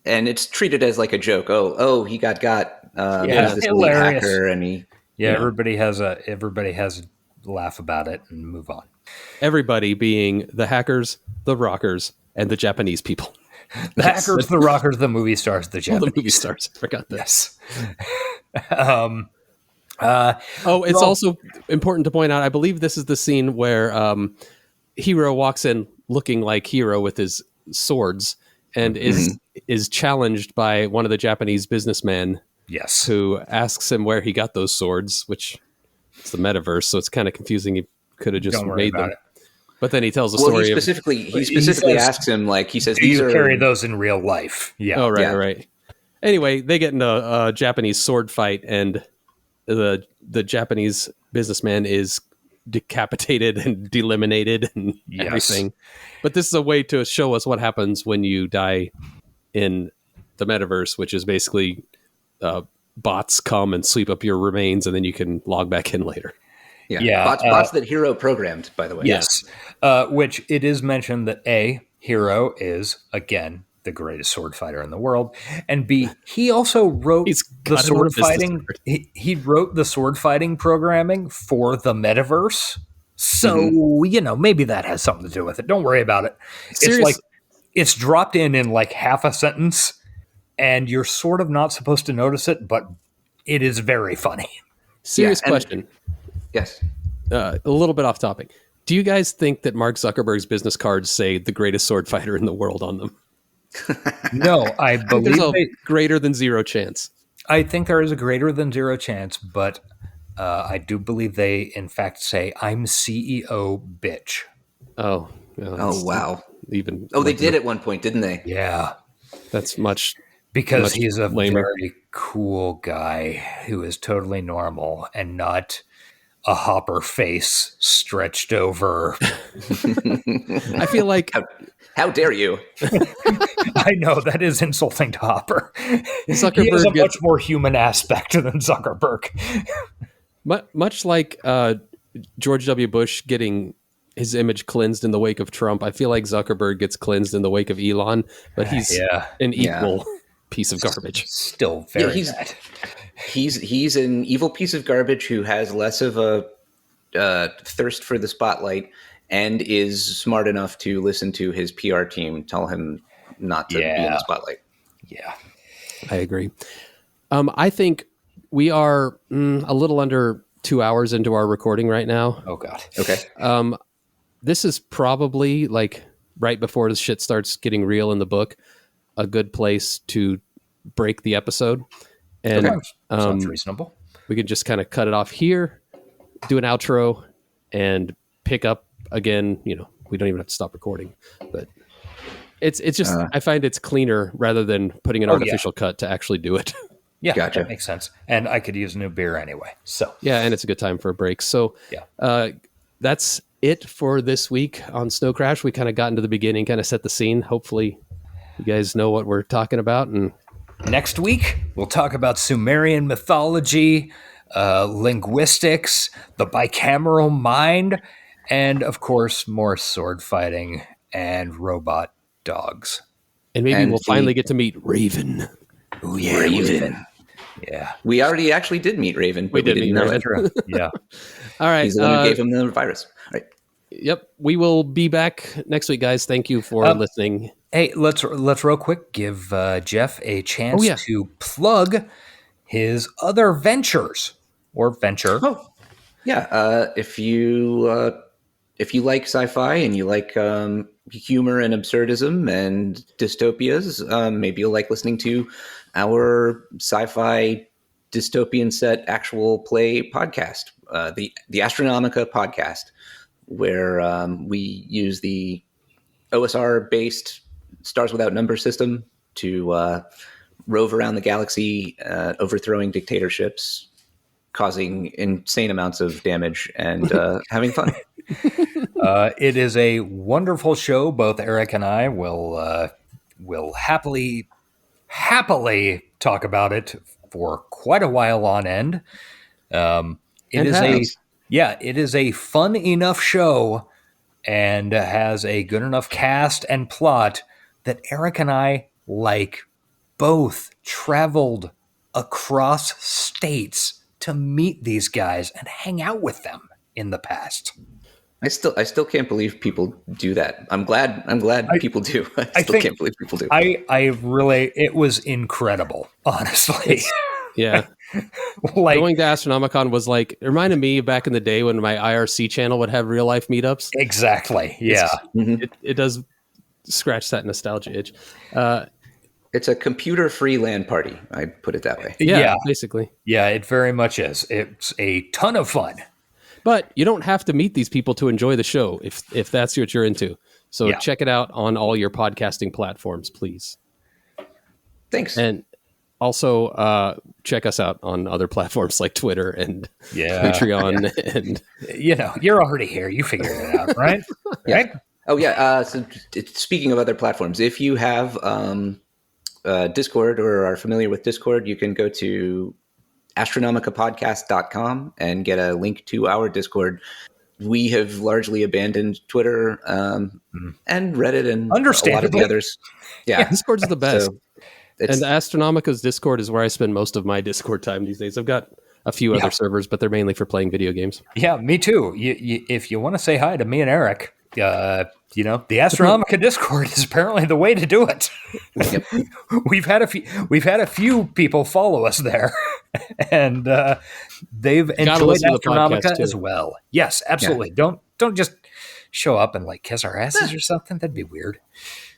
And it's treated as like a joke. Oh, he got. This
hilarious.
Hacker, and he.
Yeah, everybody has a laugh about it and move on.
Everybody being the hackers, the rockers, and the Japanese people.
The hackers, the rockers, the movie stars, the Japanese.
The movie stars. Forgot this.
Yes.
It's also important to point out, I believe this is the scene where Hero walks in looking like Hero with his swords and is challenged by one of the Japanese businessmen.
Yes.
Who asks him where he got those swords, which it's the metaverse, so it's kind of confusing. He could have just made them. But then he tells a story.
He specifically asks him, like, he says,
"Do you carry those in real life?" Yeah.
Oh, right, right. Anyway, they get into a Japanese sword fight, and the Japanese businessman is decapitated and delaminated and everything. But this is a way to show us what happens when you die in the metaverse, which is basically bots come and sweep up your remains, and then you can log back in later.
Bots that Hero programmed, by the way.
Yes. Which it is mentioned that A, Hero is, again, the greatest sword fighter in the world, and B, he also wrote the sword fighting. He wrote the sword fighting programming for the metaverse. So, maybe that has something to do with it. Don't worry about it. It's dropped in like half a sentence, and you're sort of not supposed to notice it, but it is very funny.
Serious question.
Yes.
A little bit off topic. Do you guys think that Mark Zuckerberg's business cards say the greatest sword fighter in the world on them?
No, I believe
there's a greater than zero chance.
I think there is a greater than zero chance, but I do believe they, in fact, say, "I'm CEO, bitch."
Oh.
Wow.
Even.
They did at one point, didn't they?
Yeah.
That's much...
Because he's a very cool guy who is totally normal and not a Hopper face stretched over.
I feel like...
How dare you?
I know, that is insulting to Hopper.
Zuckerberg
he has a much more human aspect than Zuckerberg.
Much like George W. Bush getting his image cleansed in the wake of Trump, I feel like Zuckerberg gets cleansed in the wake of Elon, but he's an equal... piece of garbage.
Still very bad.
He's an evil piece of garbage who has less of a thirst for the spotlight and is smart enough to listen to his PR team tell him not to be in the spotlight.
Yeah,
I agree. I think we are a little under 2 hours into our recording right now.
Oh God.
Okay.
This is probably like right before the shit starts getting real in the book, a good place to break the episode. And
sounds reasonable.
We could just kind of cut it off here, do an outro, and pick up again. We don't even have to stop recording, but it's just, I find it's cleaner rather than putting an artificial cut to actually do it.
Yeah, gotcha. That makes sense. And I could use a new beer anyway. So
yeah, and it's a good time for a break. So that's it for this week on Snow Crash. We kind of got into the beginning, kind of set the scene. Hopefully you guys know what we're talking about. And
next week, we'll talk about Sumerian mythology, linguistics, the bicameral mind, and, of course, more sword fighting and robot dogs.
And maybe we'll finally get to meet Raven.
Oh, yeah, Raven.
Yeah.
We already actually did meet Raven.
We did meet Raven.
Yeah.
All right.
He's the one who gave him the virus. All right.
Yep. We will be back next week, guys. Thank you for listening.
Hey, let's real quick give Geoff a chance to plug his other ventures or venture.
Oh, yeah. If you like sci-fi and you like humor and absurdism and dystopias, maybe you'll like listening to our sci-fi dystopian set actual play podcast, the Astronomica podcast, where we use the OSR based Stars Without Number system to rove around the galaxy, overthrowing dictatorships, causing insane amounts of damage, and having fun.
It is a wonderful show. Both Eric and I will happily talk about it for quite a while on end. It is a fun enough show and has a good enough cast and plot that Eric and I both traveled across states to meet these guys and hang out with them in the past.
I still can't believe people do that. I'm glad people do. I still can't believe people do.
I really, it was incredible, honestly.
Yeah.
Like,
going to Astronomicon was like, it reminded me of back in the day when my IRC channel would have real life meetups.
exactly. Yeah.
It does scratch that nostalgia itch.
It's a computer-free LAN party. I'd put it that way.
Yeah, basically.
Yeah, it very much is. It's a ton of fun.
But you don't have to meet these people to enjoy the show if that's what you're into. So check it out on all your podcasting platforms, please.
Thanks.
And also check us out on other platforms like Twitter and Patreon. And
you're already here. You figured it out, right? Right?
Oh, yeah. So speaking of other platforms, if you have Discord or are familiar with Discord, you can go to astronomicapodcast.com and get a link to our Discord. We have largely abandoned Twitter and Reddit and a lot of the others. Yeah,
Discord's the best.
So
and Astronomica's Discord is where I spend most of my Discord time these days. I've got a few other servers, but they're mainly for playing video games. Yeah,
me too. If you want to say hi to me and Eric, the Astronomica Discord is apparently the way to do it. Yep. We've had a few people follow us there, and they've enjoyed Astronomica as well. Yes, absolutely. Yeah. Don't just show up and like kiss our asses or something. That'd be weird.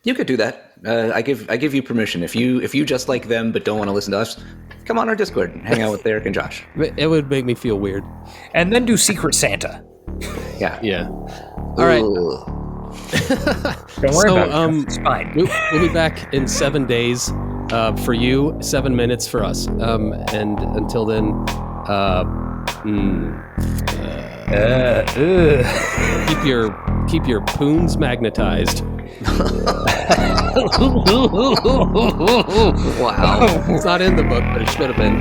You could do that. I give you permission. If you just like them but don't want to listen to us, come on our Discord and hang out with Eric and Josh.
It would make me feel weird.
And then do Secret Santa.
Yeah. All right.
Don't worry about it. It's fine.
We'll be back in 7 days for you, 7 minutes for us. And until then, keep your poons magnetized. Wow. It's not in the book, but it should have been.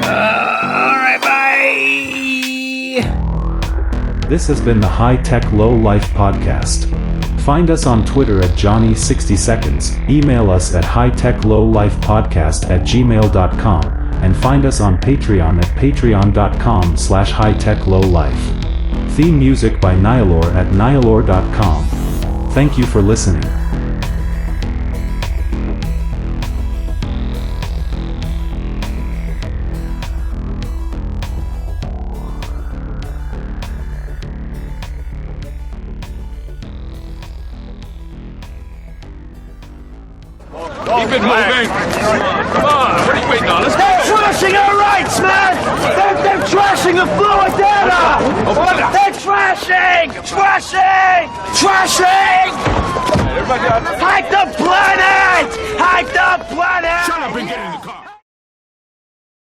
All right, bye.
This has been the High Tech Low Life podcast. Find us on Twitter at Johnny60seconds, email us at hightechlowlifepodcast@gmail.com, and find us on Patreon at patreon.com/hightechlowlife. Theme music by Nihilor at nihilor.com. Thank you for listening.
Keep it moving! Come on, what are you waiting on? Let's go!
They're trashing our rights, man! They're trashing the fluid data! They're trashing! Everybody, hide the planet! Hide the planet!
Shut up and get in the car!